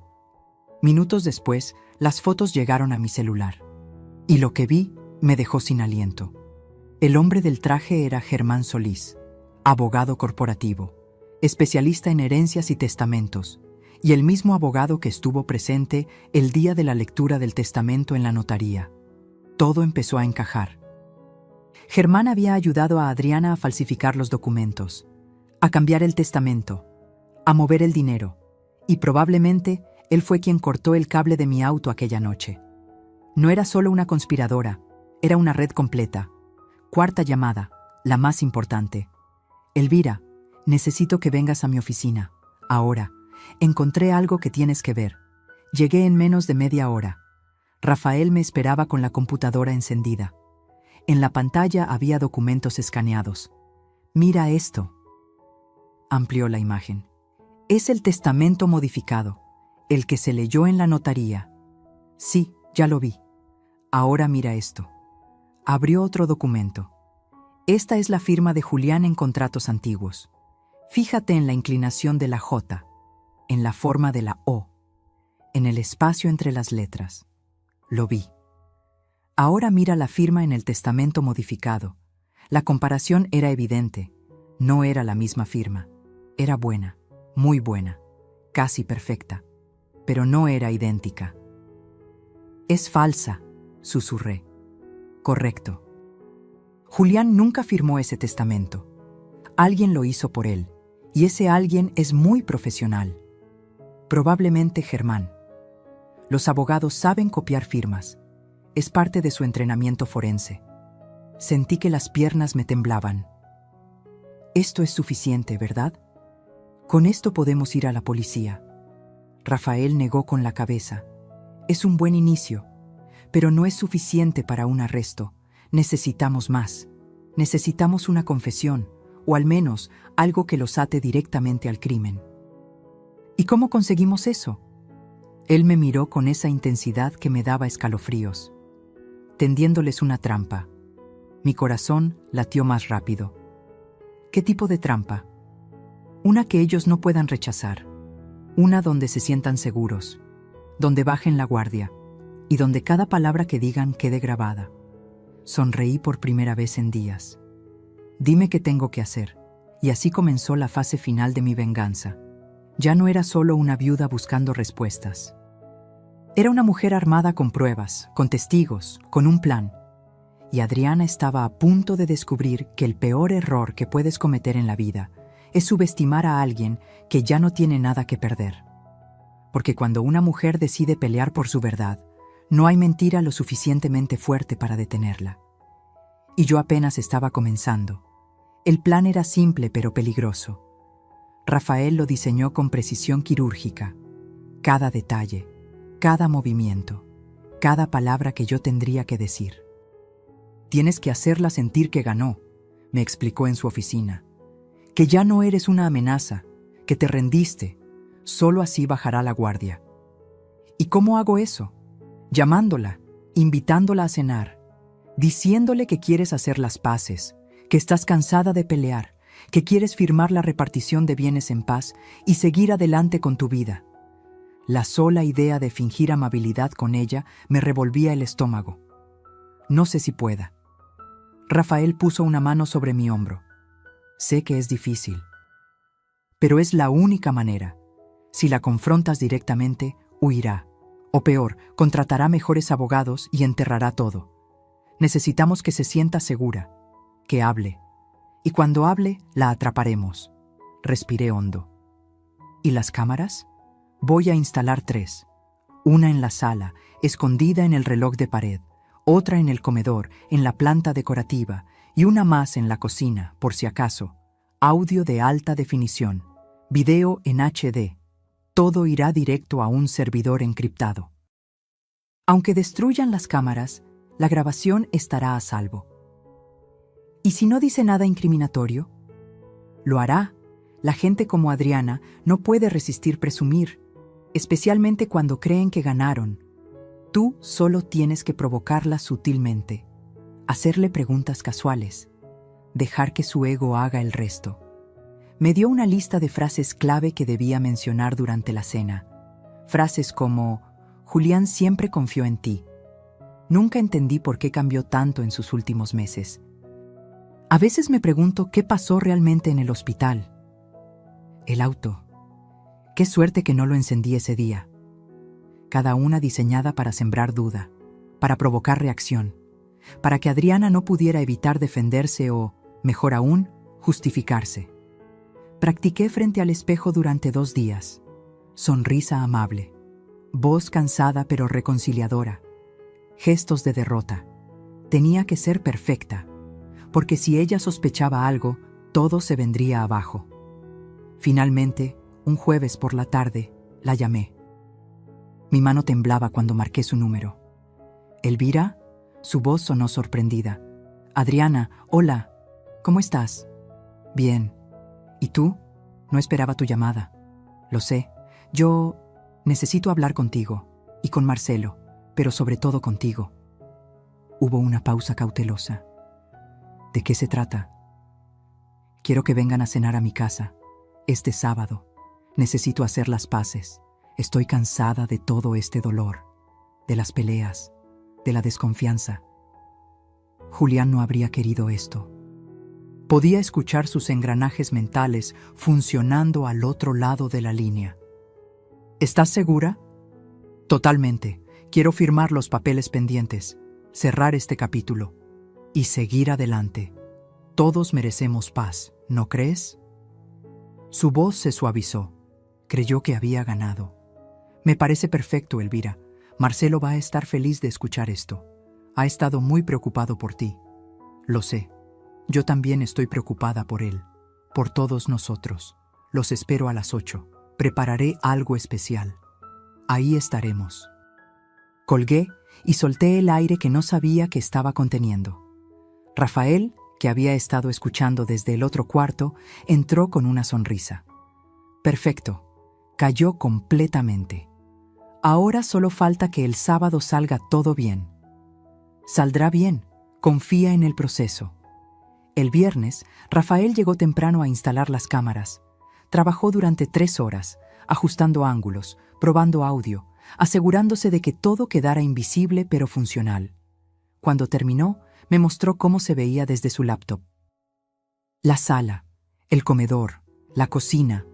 Minutos después, las fotos llegaron a mi celular. Y lo que vi me dejó sin aliento. El hombre del traje era Germán Solís, abogado corporativo, especialista en herencias y testamentos, y el mismo abogado que estuvo presente el día de la lectura del testamento en la notaría. Todo empezó a encajar. Germán había ayudado a Adriana a falsificar los documentos, a cambiar el testamento, a mover el dinero, y probablemente él fue quien cortó el cable de mi auto aquella noche. No era solo una conspiradora, era una red completa. Cuarta llamada, la más importante. Elvira, necesito que vengas a mi oficina. Ahora, encontré algo que tienes que ver. Llegué en menos de media hora. Rafael me esperaba con la computadora encendida. En la pantalla había documentos escaneados. Mira esto. Amplió la imagen. Es el testamento modificado, el que se leyó en la notaría. Sí, ya lo vi. Ahora mira esto. Abrió otro documento. Esta es la firma de Julián en contratos antiguos. Fíjate en la inclinación de la J, en la forma de la O, en el espacio entre las letras. Lo vi. Ahora mira la firma en el testamento modificado. La comparación era evidente. No era la misma firma. Era buena, muy buena, casi perfecta, pero no era idéntica. Es falsa, susurré. Correcto. Julián nunca firmó ese testamento. Alguien lo hizo por él, y ese alguien es muy profesional. Probablemente Germán. Los abogados saben copiar firmas. Es parte de su entrenamiento forense. Sentí que las piernas me temblaban. Esto es suficiente, ¿verdad? Con esto podemos ir a la policía. Rafael negó con la cabeza. Es un buen inicio, pero no es suficiente para un arresto. Necesitamos más. Necesitamos una confesión, o al menos algo que los ate directamente al crimen. ¿Y cómo conseguimos eso? Él me miró con esa intensidad que me daba escalofríos. Tendiéndoles una trampa. Mi corazón latió más rápido. ¿Qué tipo de trampa? Una que ellos no puedan rechazar. Una donde se sientan seguros, donde bajen la guardia y donde cada palabra que digan quede grabada. Sonreí por primera vez en días. Dime qué tengo que hacer. Y así comenzó la fase final de mi venganza. Ya no era solo una viuda buscando respuestas. Era una mujer armada con pruebas, con testigos, con un plan. Y Adriana estaba a punto de descubrir que el peor error que puedes cometer en la vida es subestimar a alguien que ya no tiene nada que perder. Porque cuando una mujer decide pelear por su verdad, no hay mentira lo suficientemente fuerte para detenerla. Y yo apenas estaba comenzando. El plan era simple pero peligroso. Rafael lo diseñó con precisión quirúrgica. Cada detalle, cada movimiento, cada palabra que yo tendría que decir. Tienes que hacerla sentir que ganó, me explicó en su oficina. Que ya no eres una amenaza, que te rendiste. Solo así bajará la guardia. ¿Y cómo hago eso? Llamándola, invitándola a cenar, diciéndole que quieres hacer las paces, que estás cansada de pelear, que quieres firmar la repartición de bienes en paz y seguir adelante con tu vida. La sola idea de fingir amabilidad con ella me revolvía el estómago. No sé si pueda. Rafael puso una mano sobre mi hombro. Sé que es difícil, pero es la única manera. Si la confrontas directamente, huirá. O peor, contratará mejores abogados y enterrará todo. Necesitamos que se sienta segura, que hable. Y cuando hable, la atraparemos. Respiré hondo. ¿Y las cámaras? Voy a instalar 3. Una en la sala, escondida en el reloj de pared, otra en el comedor, en la planta decorativa, y una más en la cocina, por si acaso. Audio de alta definición, video en HD. Todo irá directo a un servidor encriptado. Aunque destruyan las cámaras, la grabación estará a salvo. ¿Y si no dice nada incriminatorio? Lo hará. La gente como Adriana no puede resistir presumir, especialmente cuando creen que ganaron. Tú solo tienes que provocarla sutilmente, hacerle preguntas casuales, dejar que su ego haga el resto. Me dio una lista de frases clave que debía mencionar durante la cena. Frases como: Julián siempre confió en ti. Nunca entendí por qué cambió tanto en sus últimos meses. A veces me pregunto qué pasó realmente en el hospital. El auto. Qué suerte que no lo encendí ese día. Cada una diseñada para sembrar duda, para provocar reacción, para que Adriana no pudiera evitar defenderse o, mejor aún, justificarse. Practiqué frente al espejo durante 2 días. Sonrisa amable, voz cansada pero reconciliadora, gestos de derrota. Tenía que ser perfecta, porque si ella sospechaba algo, todo se vendría abajo. Finalmente, un jueves por la tarde, la llamé. Mi mano temblaba cuando marqué su número. ¿Elvira? Su voz sonó sorprendida. Adriana, hola, ¿cómo estás? Bien. ¿Y tú? No esperaba tu llamada. Lo sé. Yo necesito hablar contigo, y con Marcelo, pero sobre todo contigo. Hubo una pausa cautelosa. ¿De qué se trata? Quiero que vengan a cenar a mi casa, este sábado. Necesito hacer las paces. Estoy cansada de todo este dolor, de las peleas, de la desconfianza. Julián no habría querido esto. Podía escuchar sus engranajes mentales funcionando al otro lado de la línea. ¿Estás segura? Totalmente. Quiero firmar los papeles pendientes, cerrar este capítulo y seguir adelante. Todos merecemos paz, ¿no crees? Su voz se suavizó. Creyó que había ganado. Me parece perfecto, Elvira. Marcelo va a estar feliz de escuchar esto. Ha estado muy preocupado por ti. Lo sé. Yo también estoy preocupada por él, por todos nosotros. Los espero a las 8. Prepararé algo especial. Ahí estaremos. Colgué y solté el aire que no sabía que estaba conteniendo. Rafael, que había estado escuchando desde el otro cuarto, entró con una sonrisa. Perfecto. Cayó completamente. Ahora solo falta que el sábado salga todo bien. Saldrá bien. Confía en el proceso. El viernes, Rafael llegó temprano a instalar las cámaras. Trabajó durante 3 horas, ajustando ángulos, probando audio, asegurándose de que todo quedara invisible pero funcional. Cuando terminó, me mostró cómo se veía desde su laptop. La sala, el comedor, la cocina,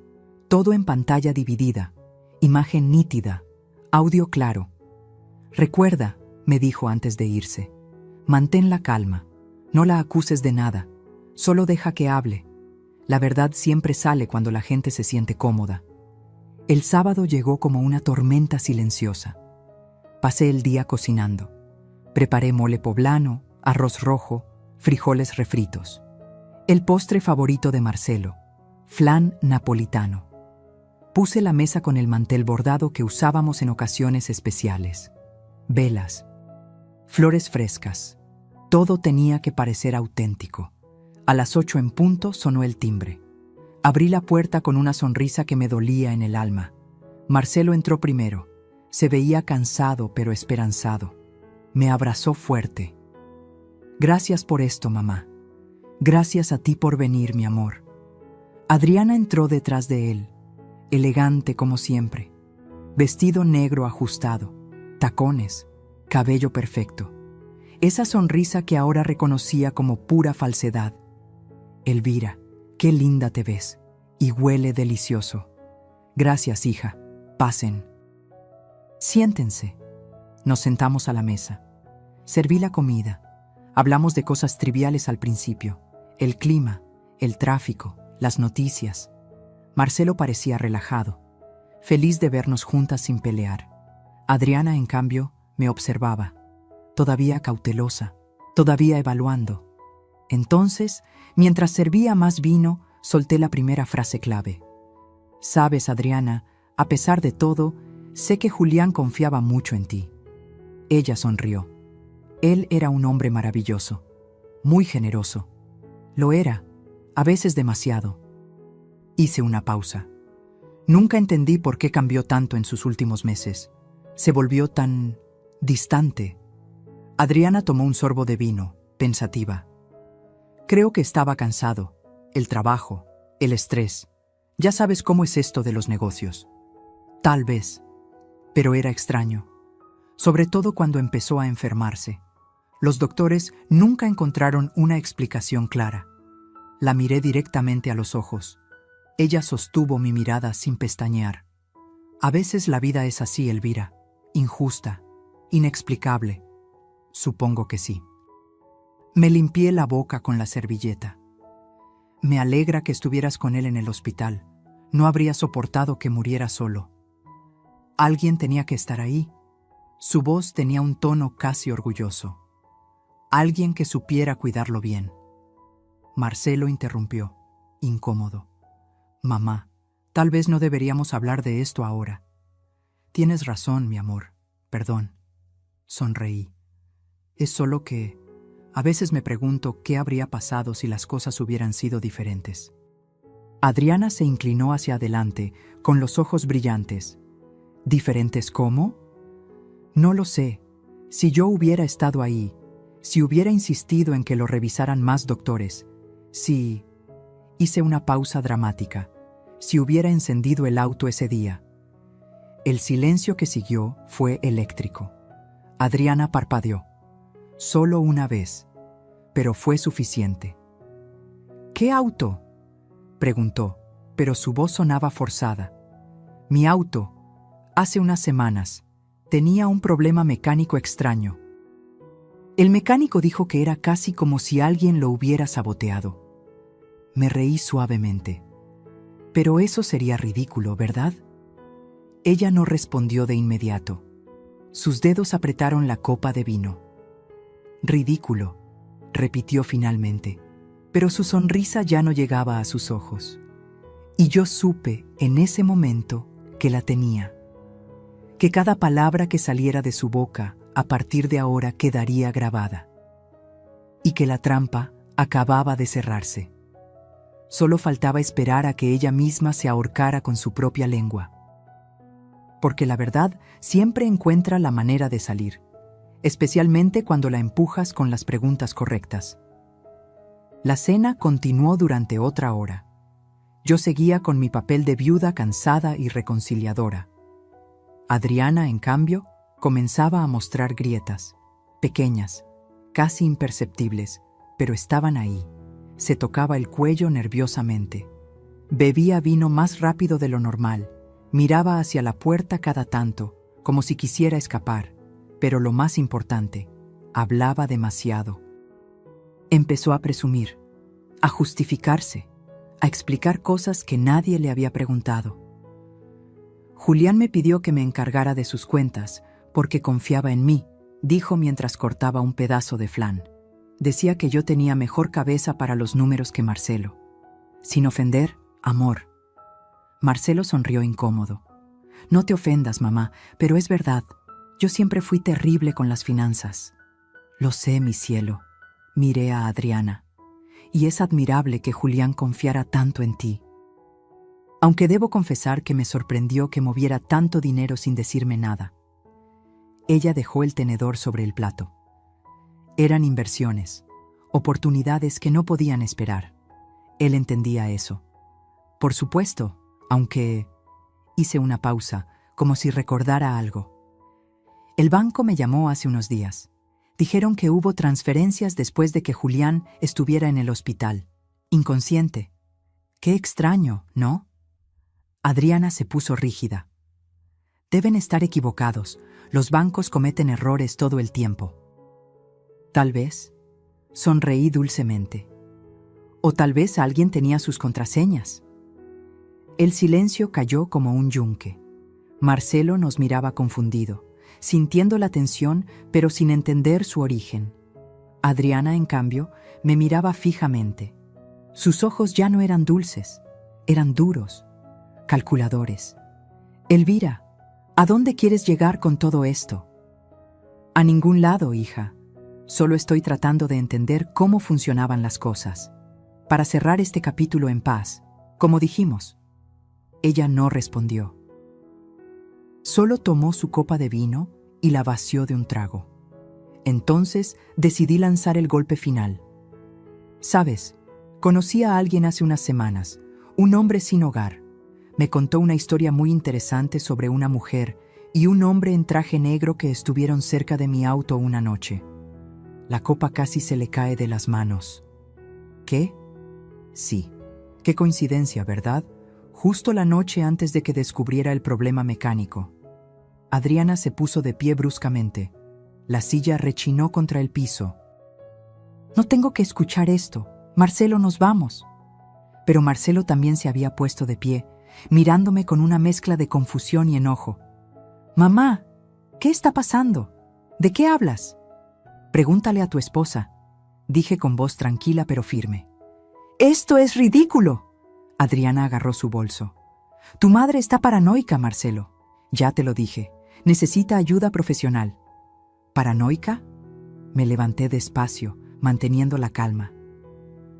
todo en pantalla dividida, imagen nítida, audio claro. Recuerda, me dijo antes de irse, mantén la calma, no la acuses de nada, solo deja que hable. La verdad siempre sale cuando la gente se siente cómoda. El sábado llegó como una tormenta silenciosa. Pasé el día cocinando. Preparé mole poblano, arroz rojo, frijoles refritos. El postre favorito de Marcelo, flan napolitano. Puse la mesa con el mantel bordado que usábamos en ocasiones especiales. Velas, flores frescas, Todo tenía que parecer auténtico. A las 8 en punto sonó el timbre. Abrí la puerta con una sonrisa que me dolía en el alma. Marcelo entró primero. Se veía cansado pero esperanzado. Me abrazó fuerte. Gracias por esto, mamá. Gracias a ti por venir, mi amor. Adriana entró detrás de él, elegante como siempre. Vestido negro ajustado, tacones, cabello perfecto. Esa sonrisa que ahora reconocía como pura falsedad. Elvira, qué linda te ves, y huele delicioso. Gracias, hija. Pasen. Siéntense. Nos sentamos a la mesa. Serví la comida. Hablamos de cosas triviales al principio. El clima, el tráfico, las noticias. Marcelo parecía relajado, feliz de vernos juntas sin pelear. Adriana, en cambio, me observaba, todavía cautelosa, todavía evaluando. Entonces, mientras servía más vino, solté la primera frase clave. Sabes, Adriana, a pesar de todo, sé que Julián confiaba mucho en ti. Ella sonrió. Él era un hombre maravilloso, muy generoso. Lo era, a veces demasiado. Hice una pausa. Nunca entendí por qué cambió tanto en sus últimos meses. Se volvió tan distante. Adriana tomó un sorbo de vino, pensativa. Creo que estaba cansado. El trabajo, el estrés. Ya sabes cómo es esto de los negocios. Tal vez. Pero era extraño. Sobre todo cuando empezó a enfermarse. Los doctores nunca encontraron una explicación clara. La miré directamente a los ojos. Ella sostuvo mi mirada sin pestañear. A veces la vida es así, Elvira. Injusta, inexplicable. Supongo que sí. Me limpié la boca con la servilleta. Me alegra que estuvieras con él en el hospital. No habría soportado que muriera solo. Alguien tenía que estar ahí. Su voz tenía un tono casi orgulloso. Alguien que supiera cuidarlo bien. Marcelo interrumpió, incómodo. Mamá, tal vez no deberíamos hablar de esto ahora. Tienes razón, mi amor. Perdón. Sonreí. Es solo que a veces me pregunto qué habría pasado si las cosas hubieran sido diferentes. Adriana se inclinó hacia adelante, con los ojos brillantes. ¿Diferentes cómo? No lo sé. Si yo hubiera estado ahí, si hubiera insistido en que lo revisaran más doctores, si... Hice una pausa dramática. Si hubiera encendido el auto ese día. El silencio que siguió fue eléctrico. Adriana parpadeó. Solo una vez, pero fue suficiente. ¿Qué auto?, preguntó, pero su voz sonaba forzada. Mi auto, hace unas semanas, tenía un problema mecánico extraño. El mecánico dijo que era casi como si alguien lo hubiera saboteado. Me reí suavemente. Pero eso sería ridículo, ¿verdad? Ella no respondió de inmediato. Sus dedos apretaron la copa de vino. Ridículo, repitió finalmente, pero su sonrisa ya no llegaba a sus ojos. Y yo supe en ese momento que la tenía. Que cada palabra que saliera de su boca a partir de ahora quedaría grabada. Y que la trampa acababa de cerrarse. Solo faltaba esperar a que ella misma se ahorcara con su propia lengua. Porque la verdad siempre encuentra la manera de salir, especialmente cuando la empujas con las preguntas correctas. La cena continuó durante otra hora. Yo seguía con mi papel de viuda cansada y reconciliadora. Adriana, en cambio, comenzaba a mostrar grietas, pequeñas, casi imperceptibles, pero estaban ahí. Se tocaba el cuello nerviosamente. Bebía vino más rápido de lo normal. Miraba hacia la puerta cada tanto, como si quisiera escapar. Pero lo más importante, hablaba demasiado. Empezó a presumir, a justificarse, a explicar cosas que nadie le había preguntado. Julián me pidió que me encargara de sus cuentas, porque confiaba en mí, dijo mientras cortaba un pedazo de flan. Decía que yo tenía mejor cabeza para los números que Marcelo. Sin ofender, amor. Marcelo sonrió incómodo. No te ofendas, mamá, pero es verdad. Yo siempre fui terrible con las finanzas. Lo sé, mi cielo. Miré a Adriana. Y es admirable que Julián confiara tanto en ti. Aunque debo confesar que me sorprendió que moviera tanto dinero sin decirme nada. Ella dejó el tenedor sobre el plato. Eran inversiones, oportunidades que no podían esperar. Él entendía eso. Por supuesto, aunque... Hice una pausa, como si recordara algo. El banco me llamó hace unos días. Dijeron que hubo transferencias después de que Julián estuviera en el hospital, inconsciente. Qué extraño, ¿no? Adriana se puso rígida. Deben estar equivocados. Los bancos cometen errores todo el tiempo. Tal vez. Sonreí dulcemente. O tal vez alguien tenía sus contraseñas. El silencio cayó como un yunque. Marcelo nos miraba confundido, sintiendo la tensión, pero sin entender su origen. Adriana, en cambio, me miraba fijamente. Sus ojos ya no eran dulces, eran duros, calculadores. Elvira, ¿a dónde quieres llegar con todo esto? A ningún lado, hija. Solo estoy tratando de entender cómo funcionaban las cosas, para cerrar este capítulo en paz, como dijimos. Ella no respondió. Solo tomó su copa de vino y la vació de un trago. Entonces decidí lanzar el golpe final. Sabes, conocí a alguien hace unas semanas, un hombre sin hogar. Me contó una historia muy interesante sobre una mujer y un hombre en traje negro que estuvieron cerca de mi auto una noche. La copa casi se le cae de las manos. ¿Qué? Sí. Qué coincidencia, ¿verdad? Justo la noche antes de que descubriera el problema mecánico. Adriana se puso de pie bruscamente. La silla rechinó contra el piso. No tengo que escuchar esto. Marcelo, nos vamos. Pero Marcelo también se había puesto de pie, mirándome con una mezcla de confusión y enojo. Mamá, ¿qué está pasando? ¿De qué hablas? Pregúntale a tu esposa, dije con voz tranquila pero firme. ¡Esto es ridículo! Adriana agarró su bolso. Tu madre está paranoica, Marcelo. Ya te lo dije. Necesita ayuda profesional. ¿Paranoica? Me levanté despacio, manteniendo la calma.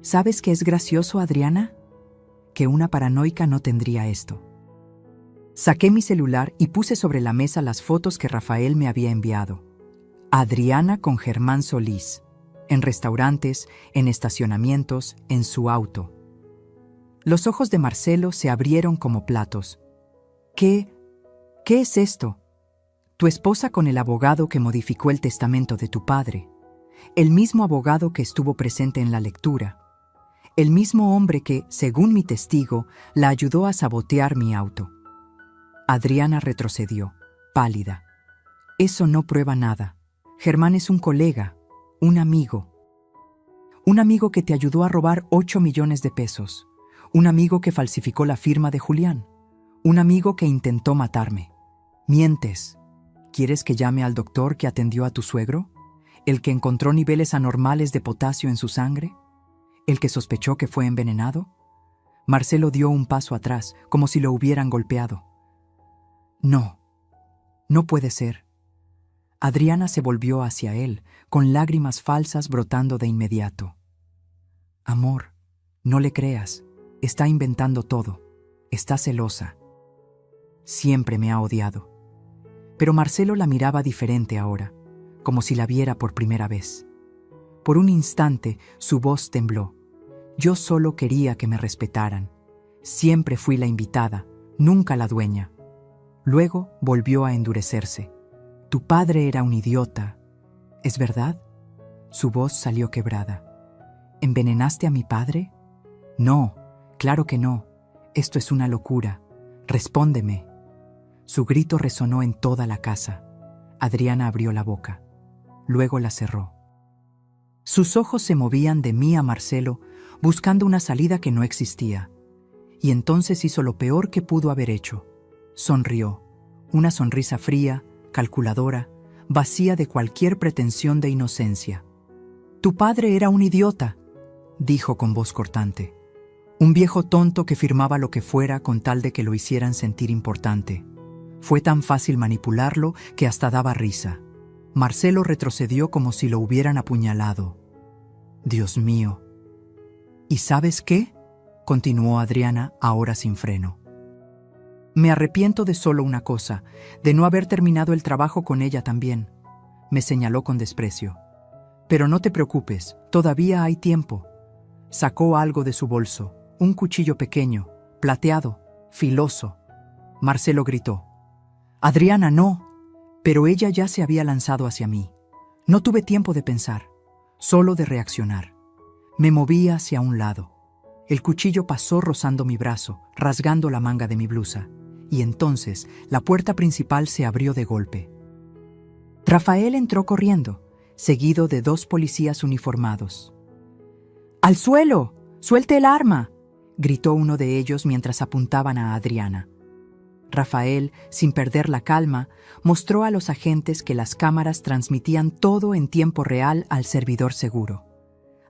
¿Sabes qué es gracioso, Adriana? Que una paranoica no tendría esto. Saqué mi celular y puse sobre la mesa las fotos que Rafael me había enviado. Adriana con Germán Solís. En restaurantes, en estacionamientos, en su auto. Los ojos de Marcelo se abrieron como platos. ¿Qué es esto? Tu esposa con el abogado que modificó el testamento de tu padre. El mismo abogado que estuvo presente en la lectura. El mismo hombre que, según mi testigo, la ayudó a sabotear mi auto. Adriana retrocedió, pálida. Eso no prueba nada. Germán es un colega, un amigo. Un amigo que te ayudó a robar 8 millones de pesos. Un amigo que falsificó la firma de Julián. Un amigo que intentó matarme. Mientes. ¿Quieres que llame al doctor que atendió a tu suegro? ¿El que encontró niveles anormales de potasio en su sangre? ¿El que sospechó que fue envenenado? Marcelo dio un paso atrás, como si lo hubieran golpeado. No, no puede ser. Adriana se volvió hacia él, con lágrimas falsas brotando de inmediato. Amor, no le creas. Está inventando todo. Está celosa. Siempre me ha odiado. Pero Marcelo la miraba diferente ahora, como si la viera por primera vez. Por un instante, su voz tembló. Yo solo quería que me respetaran. Siempre fui la invitada, nunca la dueña. Luego volvió a endurecerse. Tu padre era un idiota. ¿Es verdad? Su voz salió quebrada. ¿Envenenaste a mi padre? No. Claro que no. Esto es una locura. Respóndeme. Su grito resonó en toda la casa. Adriana abrió la boca. Luego la cerró. Sus ojos se movían de mí a Marcelo, buscando una salida que no existía. Y entonces hizo lo peor que pudo haber hecho. Sonrió. Una sonrisa fría, calculadora, vacía de cualquier pretensión de inocencia. Tu padre era un idiota, dijo con voz cortante. Un viejo tonto que firmaba lo que fuera con tal de que lo hicieran sentir importante. Fue tan fácil manipularlo que hasta daba risa. Marcelo retrocedió como si lo hubieran apuñalado. Dios mío. ¿Y sabes qué?, continuó Adriana, ahora sin freno. Me arrepiento de solo una cosa, de no haber terminado el trabajo con ella también. Me señaló con desprecio. Pero no te preocupes, todavía hay tiempo. Sacó algo de su bolso, un cuchillo pequeño, plateado, filoso. Marcelo gritó. Adriana, no. Pero ella ya se había lanzado hacia mí. No tuve tiempo de pensar, solo de reaccionar. Me moví hacia un lado. El cuchillo pasó rozando mi brazo, rasgando la manga de mi blusa. Y entonces la puerta principal se abrió de golpe. Rafael entró corriendo, seguido de 2 policías uniformados. ¡Al suelo! ¡Suelte el arma!, gritó uno de ellos mientras apuntaban a Adriana. Rafael, sin perder la calma, mostró a los agentes que las cámaras transmitían todo en tiempo real al servidor seguro.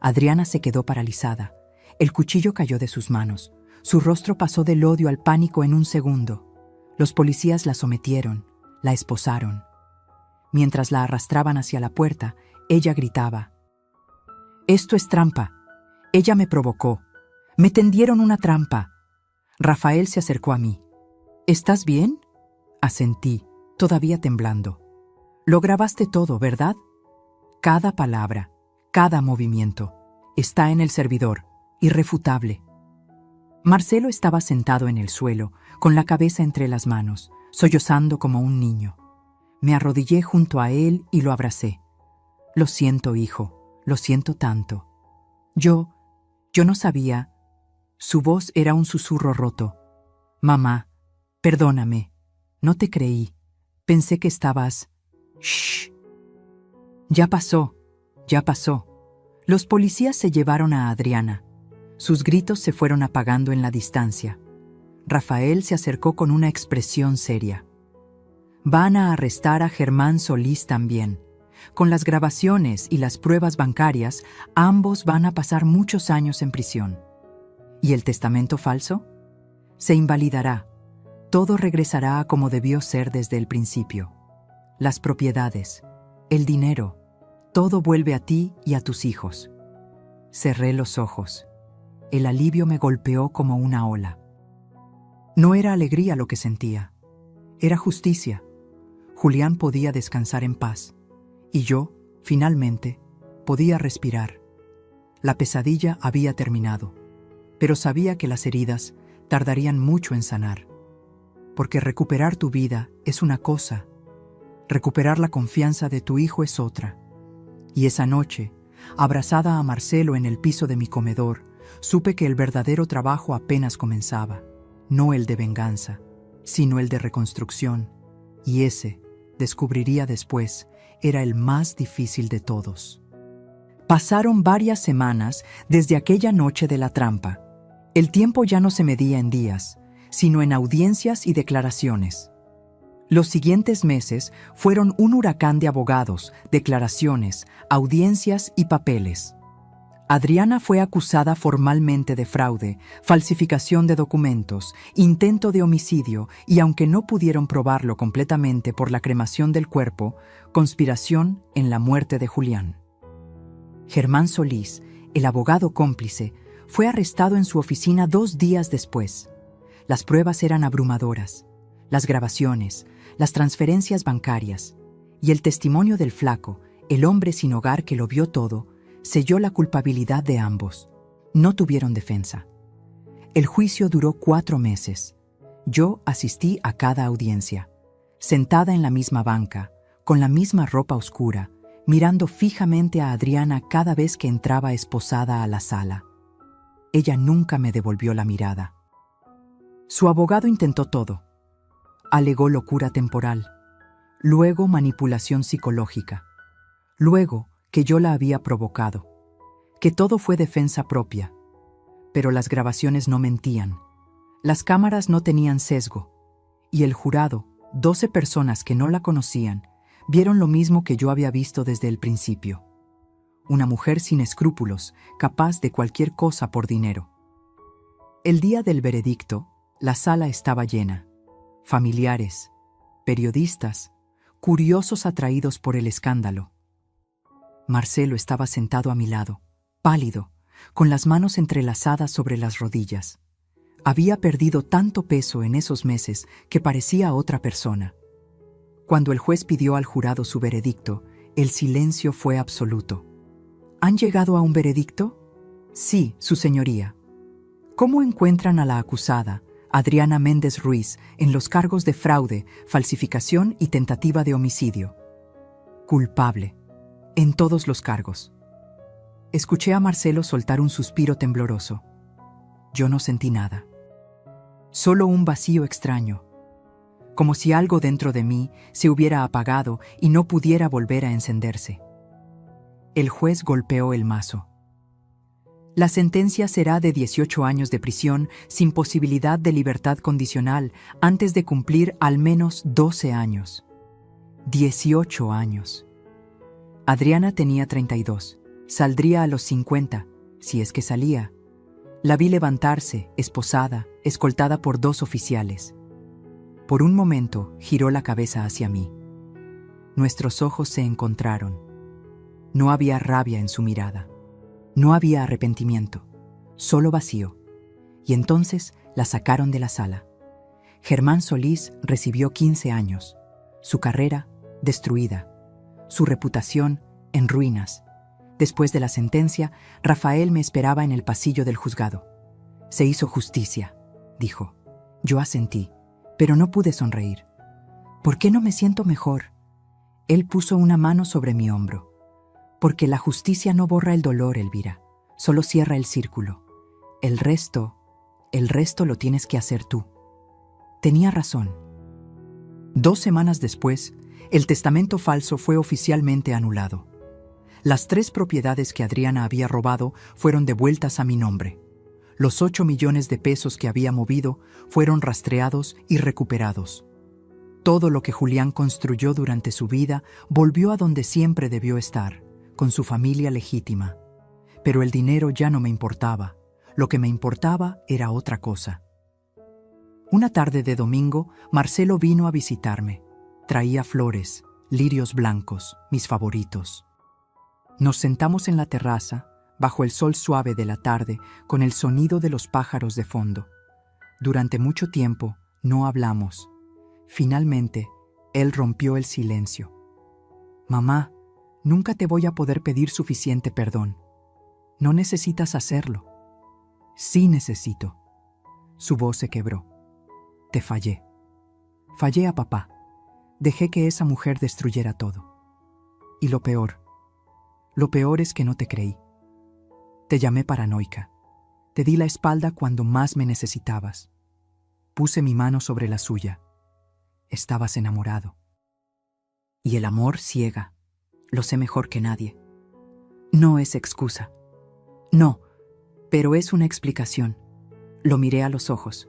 Adriana se quedó paralizada. El cuchillo cayó de sus manos. Su rostro pasó del odio al pánico en un segundo. Los policías la sometieron, la esposaron. Mientras la arrastraban hacia la puerta, ella gritaba. «Esto es trampa. Ella me provocó. Me tendieron una trampa». Rafael se acercó a mí. «¿Estás bien?», asentí, todavía temblando. «Lo grabaste todo, ¿verdad?». «Cada palabra, cada movimiento. Está en el servidor, irrefutable». Marcelo estaba sentado en el suelo, con la cabeza entre las manos, sollozando como un niño. Me arrodillé junto a él y lo abracé. «Lo siento, hijo, lo siento tanto». Yo no sabía». Su voz era un susurro roto. «Mamá, perdóname. No te creí. Pensé que estabas...». «Shh. Ya pasó, ya pasó». Los policías se llevaron a Adriana. Sus gritos se fueron apagando en la distancia. Rafael se acercó con una expresión seria. «Van a arrestar a Germán Solís también. Con las grabaciones y las pruebas bancarias, ambos van a pasar muchos años en prisión. ¿Y el testamento falso? Se invalidará. Todo regresará a como debió ser desde el principio. Las propiedades, el dinero, todo vuelve a ti y a tus hijos». Cerré los ojos. El alivio me golpeó como una ola. No era alegría lo que sentía. Era justicia. Julián podía descansar en paz. Y yo, finalmente, podía respirar. La pesadilla había terminado, pero sabía que las heridas tardarían mucho en sanar. Porque recuperar tu vida es una cosa, recuperar la confianza de tu hijo es otra. Y esa noche, abrazada a Marcelo en el piso de mi comedor, supe que el verdadero trabajo apenas comenzaba, no el de venganza, sino el de reconstrucción, y ese, descubriría después, era el más difícil de todos. Pasaron varias semanas desde aquella noche de la trampa. El tiempo ya no se medía en días, sino en audiencias y declaraciones. Los siguientes meses fueron un huracán de abogados, declaraciones, audiencias y papeles. Adriana fue acusada formalmente de fraude, falsificación de documentos, intento de homicidio y, aunque no pudieron probarlo completamente por la cremación del cuerpo, conspiración en la muerte de Julián. Germán Solís, el abogado cómplice, fue arrestado en su oficina 2 días después. Las pruebas eran abrumadoras, las grabaciones, las transferencias bancarias, y el testimonio del flaco, el hombre sin hogar que lo vio todo, selló la culpabilidad de ambos. No tuvieron defensa. El juicio duró 4 meses. Yo asistí a cada audiencia, sentada en la misma banca, con la misma ropa oscura, mirando fijamente a Adriana cada vez que entraba esposada a la sala. Ella nunca me devolvió la mirada. Su abogado intentó todo. Alegó locura temporal, luego manipulación psicológica, luego que yo la había provocado, que todo fue defensa propia. Pero las grabaciones no mentían, las cámaras no tenían sesgo, y el jurado, 12 personas que no la conocían, vieron lo mismo que yo había visto desde el principio. Una mujer sin escrúpulos, capaz de cualquier cosa por dinero. El día del veredicto, la sala estaba llena. Familiares, periodistas, curiosos atraídos por el escándalo. Marcelo estaba sentado a mi lado, pálido, con las manos entrelazadas sobre las rodillas. Había perdido tanto peso en esos meses que parecía otra persona. Cuando el juez pidió al jurado su veredicto, el silencio fue absoluto. ¿Han llegado a un veredicto? Sí, su señoría. ¿Cómo encuentran a la acusada, Adriana Méndez Ruiz, en los cargos de fraude, falsificación y tentativa de homicidio? Culpable, en todos los cargos. Escuché a Marcelo soltar un suspiro tembloroso. Yo no sentí nada. Solo un vacío extraño, como si algo dentro de mí se hubiera apagado y no pudiera volver a encenderse. El juez golpeó el mazo. La sentencia será de 18 años de prisión sin posibilidad de libertad condicional antes de cumplir al menos 12 años. 18 años. Adriana tenía 32. Saldría a los 50, si es que salía. La vi levantarse, esposada, escoltada por 2 oficiales. Por un momento giró la cabeza hacia mí. Nuestros ojos se encontraron. No había rabia en su mirada. No había arrepentimiento, solo vacío. Y entonces la sacaron de la sala. Germán Solís recibió 15 años. Su carrera, destruida. Su reputación, en ruinas. Después de la sentencia, Rafael me esperaba en el pasillo del juzgado. Se hizo justicia, dijo. Yo asentí, pero no pude sonreír. ¿Por qué no me siento mejor? Él puso una mano sobre mi hombro. Porque la justicia no borra el dolor, Elvira, solo cierra el círculo. El resto lo tienes que hacer tú. Tenía razón. 2 semanas después, el testamento falso fue oficialmente anulado. Las 3 propiedades que Adriana había robado fueron devueltas a mi nombre. Los 8 millones de pesos que había movido fueron rastreados y recuperados. Todo lo que Julián construyó durante su vida volvió a donde siempre debió estar, con su familia legítima. Pero el dinero ya no me importaba. Lo que me importaba era otra cosa. Una tarde de domingo, Marcelo vino a visitarme. Traía flores, lirios blancos, mis favoritos. Nos sentamos en la terraza, bajo el sol suave de la tarde, con el sonido de los pájaros de fondo. Durante mucho tiempo no hablamos. Finalmente, él rompió el silencio. Mamá, nunca te voy a poder pedir suficiente perdón. No necesitas hacerlo. Sí necesito. Su voz se quebró. Te fallé. Fallé a papá. Dejé que esa mujer destruyera todo. Y lo peor es que no te creí. Te llamé paranoica. Te di la espalda cuando más me necesitabas. Puse mi mano sobre la suya. Estabas enamorado. Y el amor ciega. Lo sé mejor que nadie. No es excusa. No, pero es una explicación. Lo miré a los ojos.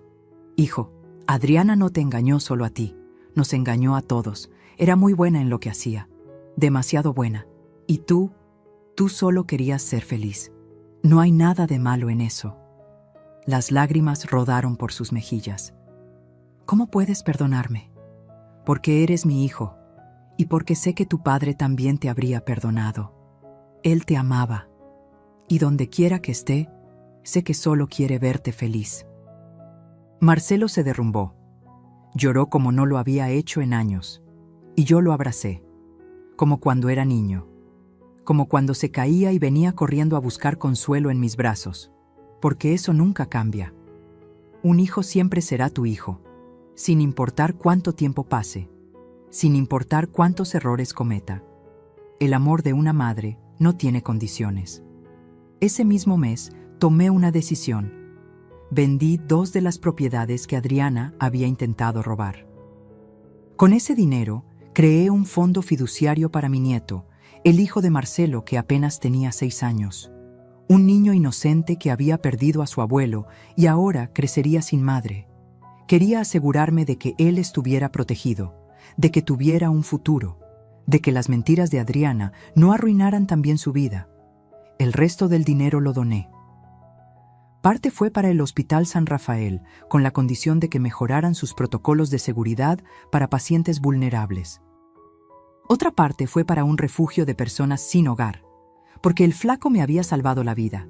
Hijo, Adriana no te engañó solo a ti. Nos engañó a todos. Era muy buena en lo que hacía. Demasiado buena. Y tú solo querías ser feliz. No hay nada de malo en eso. Las lágrimas rodaron por sus mejillas. ¿Cómo puedes perdonarme? Porque eres mi hijo, y porque sé que tu padre también te habría perdonado. Él te amaba, y donde quiera que esté, sé que solo quiere verte feliz. Marcelo se derrumbó. Lloró como no lo había hecho en años, y yo lo abracé, como cuando era niño, como cuando se caía y venía corriendo a buscar consuelo en mis brazos, porque eso nunca cambia. Un hijo siempre será tu hijo, sin importar cuánto tiempo pase, sin importar cuántos errores cometa. El amor de una madre no tiene condiciones. Ese mismo mes tomé una decisión. Vendí 2 de las propiedades que Adriana había intentado robar. Con ese dinero, creé un fondo fiduciario para mi nieto, el hijo de Marcelo, que apenas tenía 6 años. Un niño inocente que había perdido a su abuelo y ahora crecería sin madre. Quería asegurarme de que él estuviera protegido, de que tuviera un futuro, de que las mentiras de Adriana no arruinaran también su vida. El resto del dinero lo doné. Parte fue para el Hospital San Rafael, con la condición de que mejoraran sus protocolos de seguridad para pacientes vulnerables. Otra parte fue para un refugio de personas sin hogar, porque el flaco me había salvado la vida.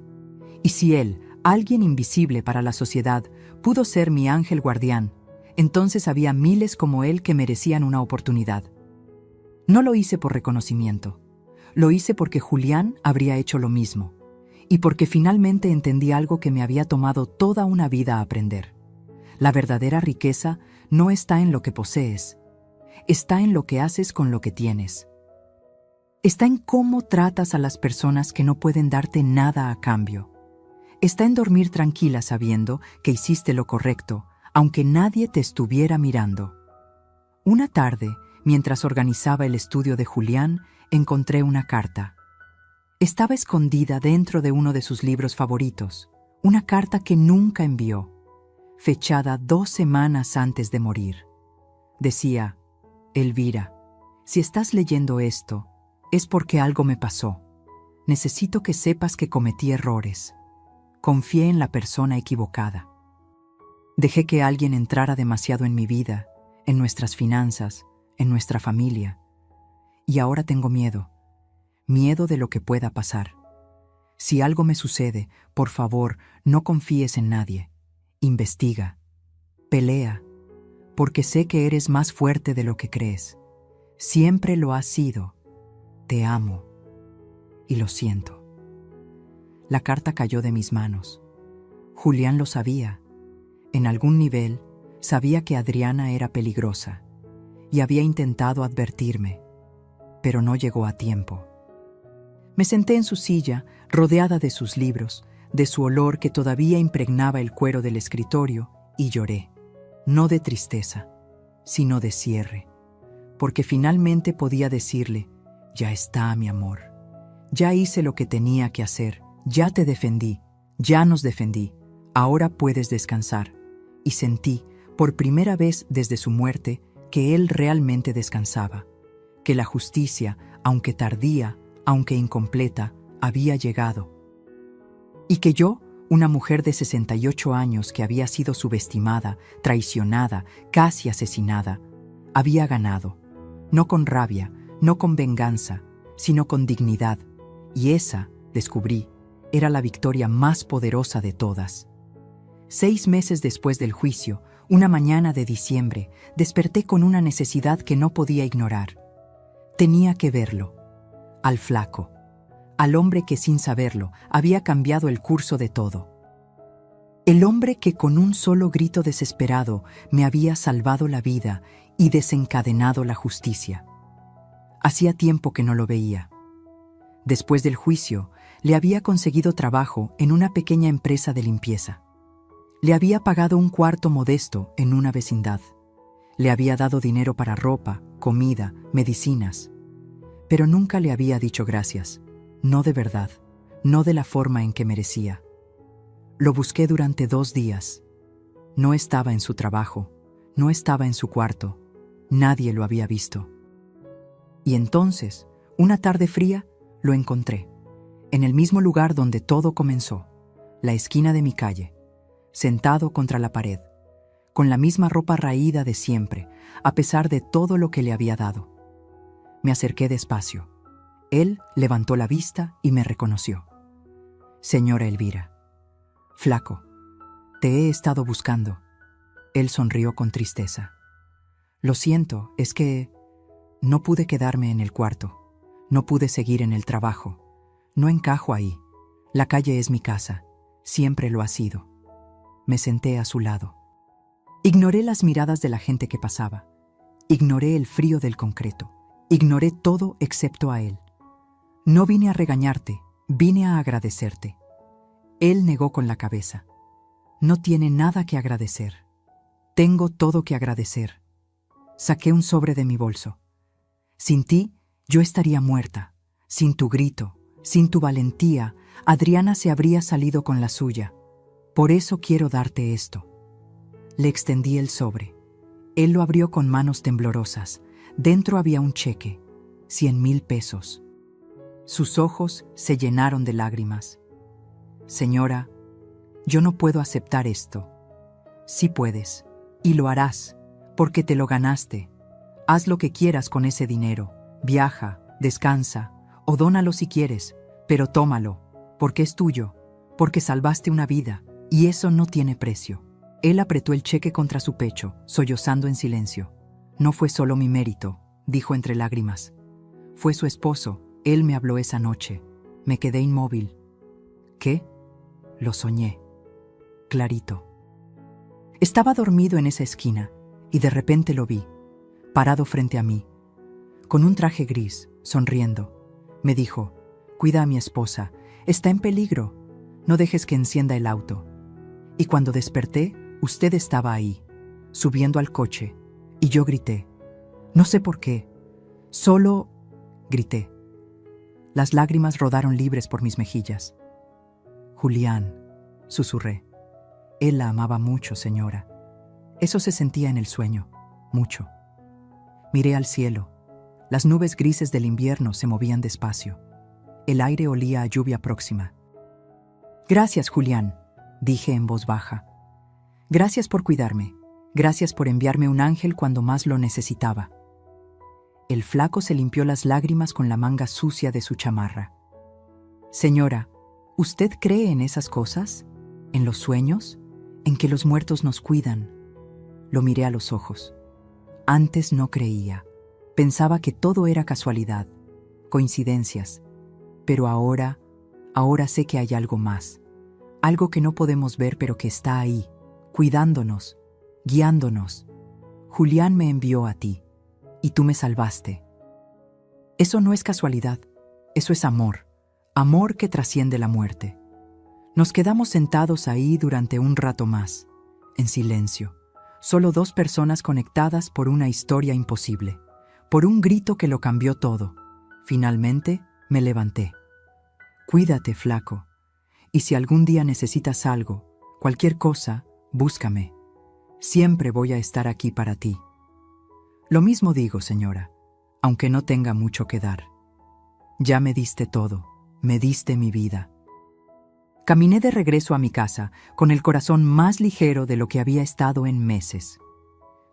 Y si él, alguien invisible para la sociedad, pudo ser mi ángel guardián, entonces había miles como él que merecían una oportunidad. No lo hice por reconocimiento. Lo hice porque Julián habría hecho lo mismo, y porque finalmente entendí algo que me había tomado toda una vida a aprender. La verdadera riqueza no está en lo que posees, está en lo que haces con lo que tienes. Está en cómo tratas a las personas que no pueden darte nada a cambio. Está en dormir tranquila sabiendo que hiciste lo correcto, aunque nadie te estuviera mirando. Una tarde, mientras organizaba el estudio de Julián, encontré una carta. Estaba escondida dentro de uno de sus libros favoritos, una carta que nunca envió, fechada 2 semanas antes de morir. Decía: Elvira, si estás leyendo esto, es porque algo me pasó. Necesito que sepas que cometí errores. Confié en la persona equivocada. Dejé que alguien entrara demasiado en mi vida, en nuestras finanzas, en nuestra familia. Y ahora tengo miedo de lo que pueda pasar. Si algo me sucede, por favor, no confíes en nadie. Investiga, pelea, porque sé que eres más fuerte de lo que crees. Siempre lo has sido. Te amo y lo siento. La carta cayó de mis manos. Julián lo sabía. En algún nivel, sabía que Adriana era peligrosa y había intentado advertirme, pero no llegó a tiempo. Me senté en su silla, rodeada de sus libros, de su olor que todavía impregnaba el cuero del escritorio, y lloré, no de tristeza, sino de cierre, porque finalmente podía decirle: ya está, mi amor. Ya hice lo que tenía que hacer, ya te defendí, ya nos defendí, ahora puedes descansar. Y sentí, por primera vez desde su muerte, que él realmente descansaba, que la justicia, aunque tardía, aunque incompleta, había llegado. Y que yo, una mujer de 68 años que había sido subestimada, traicionada, casi asesinada, había ganado, no con rabia, no con venganza, sino con dignidad, y esa, descubrí, era la victoria más poderosa de todas. 6 meses después del juicio, una mañana de diciembre, desperté con una necesidad que no podía ignorar. Tenía que verlo, al flaco, al hombre que sin saberlo había cambiado el curso de todo. El hombre que con un solo grito desesperado me había salvado la vida y desencadenado la justicia. Hacía tiempo que no lo veía. Después del juicio, le había conseguido trabajo en una pequeña empresa de limpieza. Le había pagado un cuarto modesto en una vecindad. Le había dado dinero para ropa, comida, medicinas. Pero nunca le había dicho gracias. No de verdad, no de la forma en que merecía. Lo busqué durante 2 días. No estaba en su trabajo, no estaba en su cuarto. Nadie lo había visto. Y entonces, una tarde fría, lo encontré, en el mismo lugar donde todo comenzó, la esquina de mi calle, sentado contra la pared, con la misma ropa raída de siempre, a pesar de todo lo que le había dado. Me acerqué despacio. Él levantó la vista y me reconoció. Señora Elvira. Flaco, te he estado buscando. Él sonrió con tristeza. Lo siento, es que no pude quedarme en el cuarto. No pude seguir en el trabajo. No encajo ahí. La calle es mi casa. Siempre lo ha sido. Me senté a su lado. Ignoré las miradas de la gente que pasaba. Ignoré el frío del concreto. Ignoré todo excepto a él. No vine a regañarte, vine a agradecerte. Él negó con la cabeza. No tiene nada que agradecer. Tengo todo que agradecer. Saqué un sobre de mi bolso. Sin ti, yo estaría muerta. Sin tu grito, sin tu valentía, Adriana se habría salido con la suya. Por eso quiero darte esto. Le extendí el sobre. Él lo abrió con manos temblorosas. Dentro había un cheque, 100,000 pesos. Sus ojos se llenaron de lágrimas. Señora, yo no puedo aceptar esto. Sí puedes, y lo harás, porque te lo ganaste. Haz lo que quieras con ese dinero. Viaja, descansa, o dónalo si quieres, Pero tómalo, porque es tuyo, porque salvaste una vida, y eso no tiene precio. Él apretó el cheque contra su pecho, sollozando en silencio. No fue solo mi mérito, dijo entre lágrimas. Fue su esposo, él me habló esa noche. Me quedé inmóvil. ¿Qué? Lo soñé. Clarito. Estaba dormido en esa esquina, y de repente lo vi, parado frente a mí, con un traje gris, sonriendo. Me dijo: «Cuida a mi esposa, está en peligro, no dejes que encienda el auto». Y cuando desperté, usted estaba ahí, subiendo al coche, y yo grité. No sé por qué, solo grité. Las lágrimas rodaron libres por mis mejillas. «Julián», susurré. Él la amaba mucho, señora. Eso se sentía en el sueño, mucho. Miré al cielo. Las nubes grises del invierno se movían despacio. El aire olía a lluvia próxima. «Gracias, Julián», dije en voz baja. «Gracias por cuidarme. Gracias por enviarme un ángel cuando más lo necesitaba». El flaco se limpió las lágrimas con la manga sucia de su chamarra. «Señora, ¿usted cree en esas cosas? ¿En los sueños? ¿En que los muertos nos cuidan?» Lo miré a los ojos. Antes no creía. Pensaba que todo era casualidad, coincidencias. Pero ahora sé que hay algo más. Algo que no podemos ver pero que está ahí, cuidándonos, guiándonos. Julián me envió a ti, y tú me salvaste. Eso no es casualidad, eso es amor, amor que trasciende la muerte. Nos quedamos sentados ahí durante un rato más, en silencio, solo dos personas conectadas por una historia imposible, por un grito que lo cambió todo. Finalmente, me levanté. «Cuídate, flaco, y si algún día necesitas algo, cualquier cosa, búscame. Siempre voy a estar aquí para ti». «Lo mismo digo, señora, aunque no tenga mucho que dar. Ya me diste todo, me diste mi vida». Caminé de regreso a mi casa, con el corazón más ligero de lo que había estado en meses.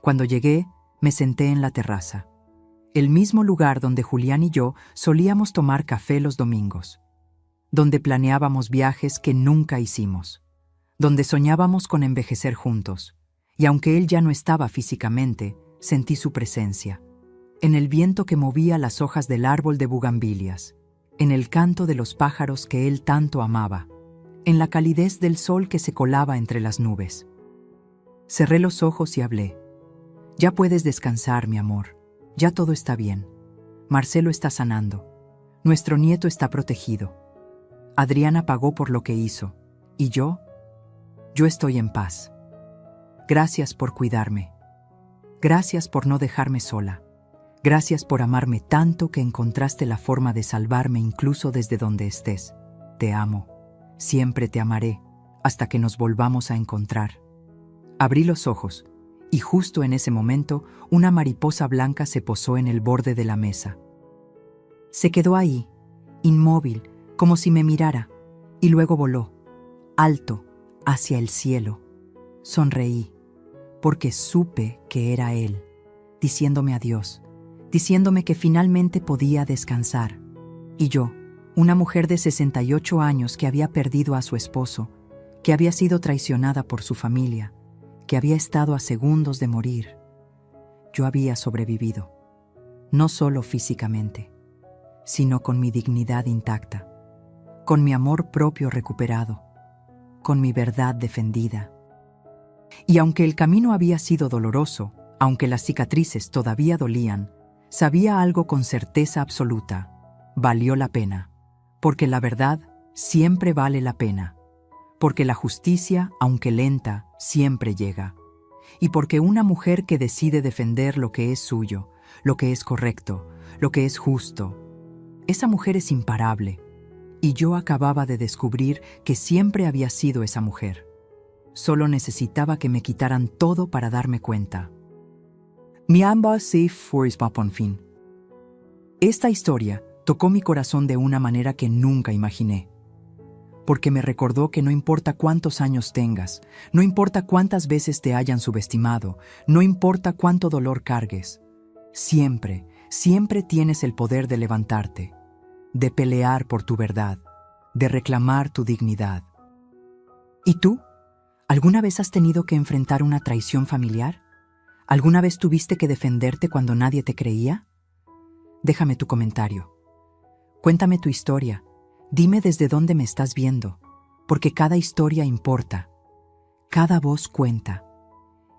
Cuando llegué, me senté en la terraza, el mismo lugar donde Julián y yo solíamos tomar café los domingos, donde planeábamos viajes que nunca hicimos, donde soñábamos con envejecer juntos, y aunque él ya no estaba físicamente, sentí su presencia, en el viento que movía las hojas del árbol de bugambilias, en el canto de los pájaros que él tanto amaba, en la calidez del sol que se colaba entre las nubes. Cerré los ojos y hablé. «Ya puedes descansar, mi amor. Ya todo está bien. Marcelo está sanando. Nuestro nieto está protegido. Adriana pagó por lo que hizo. ¿Y yo? Yo estoy en paz. Gracias por cuidarme. Gracias por no dejarme sola. Gracias por amarme tanto que encontraste la forma de salvarme incluso desde donde estés. Te amo. Siempre te amaré, hasta que nos volvamos a encontrar». Abrí los ojos, y justo en ese momento, una mariposa blanca se posó en el borde de la mesa. Se quedó ahí, inmóvil, como si me mirara, y luego voló, alto, hacia el cielo. Sonreí, porque supe que era él, diciéndome adiós, diciéndome que finalmente podía descansar. Y yo, una mujer de 68 años que había perdido a su esposo, que había sido traicionada por su familia, que había estado a segundos de morir. Yo había sobrevivido, no solo físicamente, sino con mi dignidad intacta, con mi amor propio recuperado, con mi verdad defendida. Y aunque el camino había sido doloroso, aunque las cicatrices todavía dolían, sabía algo con certeza absoluta: valió la pena. Porque la verdad siempre vale la pena, porque la justicia, aunque lenta, siempre llega, y porque una mujer que decide defender lo que es suyo, lo que es correcto, lo que es justo, esa mujer es imparable, y yo acababa de descubrir que siempre había sido esa mujer. Solo necesitaba que me quitaran todo para darme cuenta. Mi amba se fue por fin. Esta historia tocó mi corazón de una manera que nunca imaginé, porque me recordó que no importa cuántos años tengas, no importa cuántas veces te hayan subestimado, no importa cuánto dolor cargues, siempre, siempre tienes el poder de levantarte, de pelear por tu verdad, de reclamar tu dignidad. ¿Y tú? ¿Alguna vez has tenido que enfrentar una traición familiar? ¿Alguna vez tuviste que defenderte cuando nadie te creía? Déjame tu comentario. Cuéntame tu historia. Dime desde dónde me estás viendo, porque cada historia importa. Cada voz cuenta.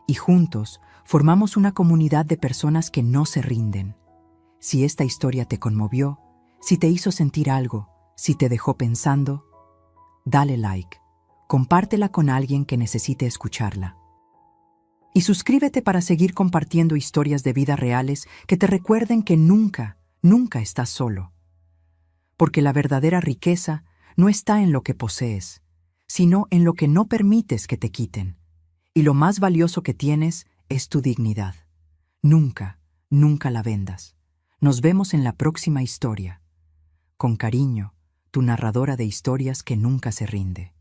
Y juntos formamos una comunidad de personas que no se rinden. Si esta historia te conmovió, si te hizo sentir algo, si te dejó pensando, dale like, compártela con alguien que necesite escucharla. Y suscríbete para seguir compartiendo historias de vida reales que te recuerden que nunca, nunca estás solo. Porque la verdadera riqueza no está en lo que posees, sino en lo que no permites que te quiten. Y lo más valioso que tienes es tu dignidad. Nunca, nunca la vendas. Nos vemos en la próxima historia. Con cariño, tu narradora de historias que nunca se rinde.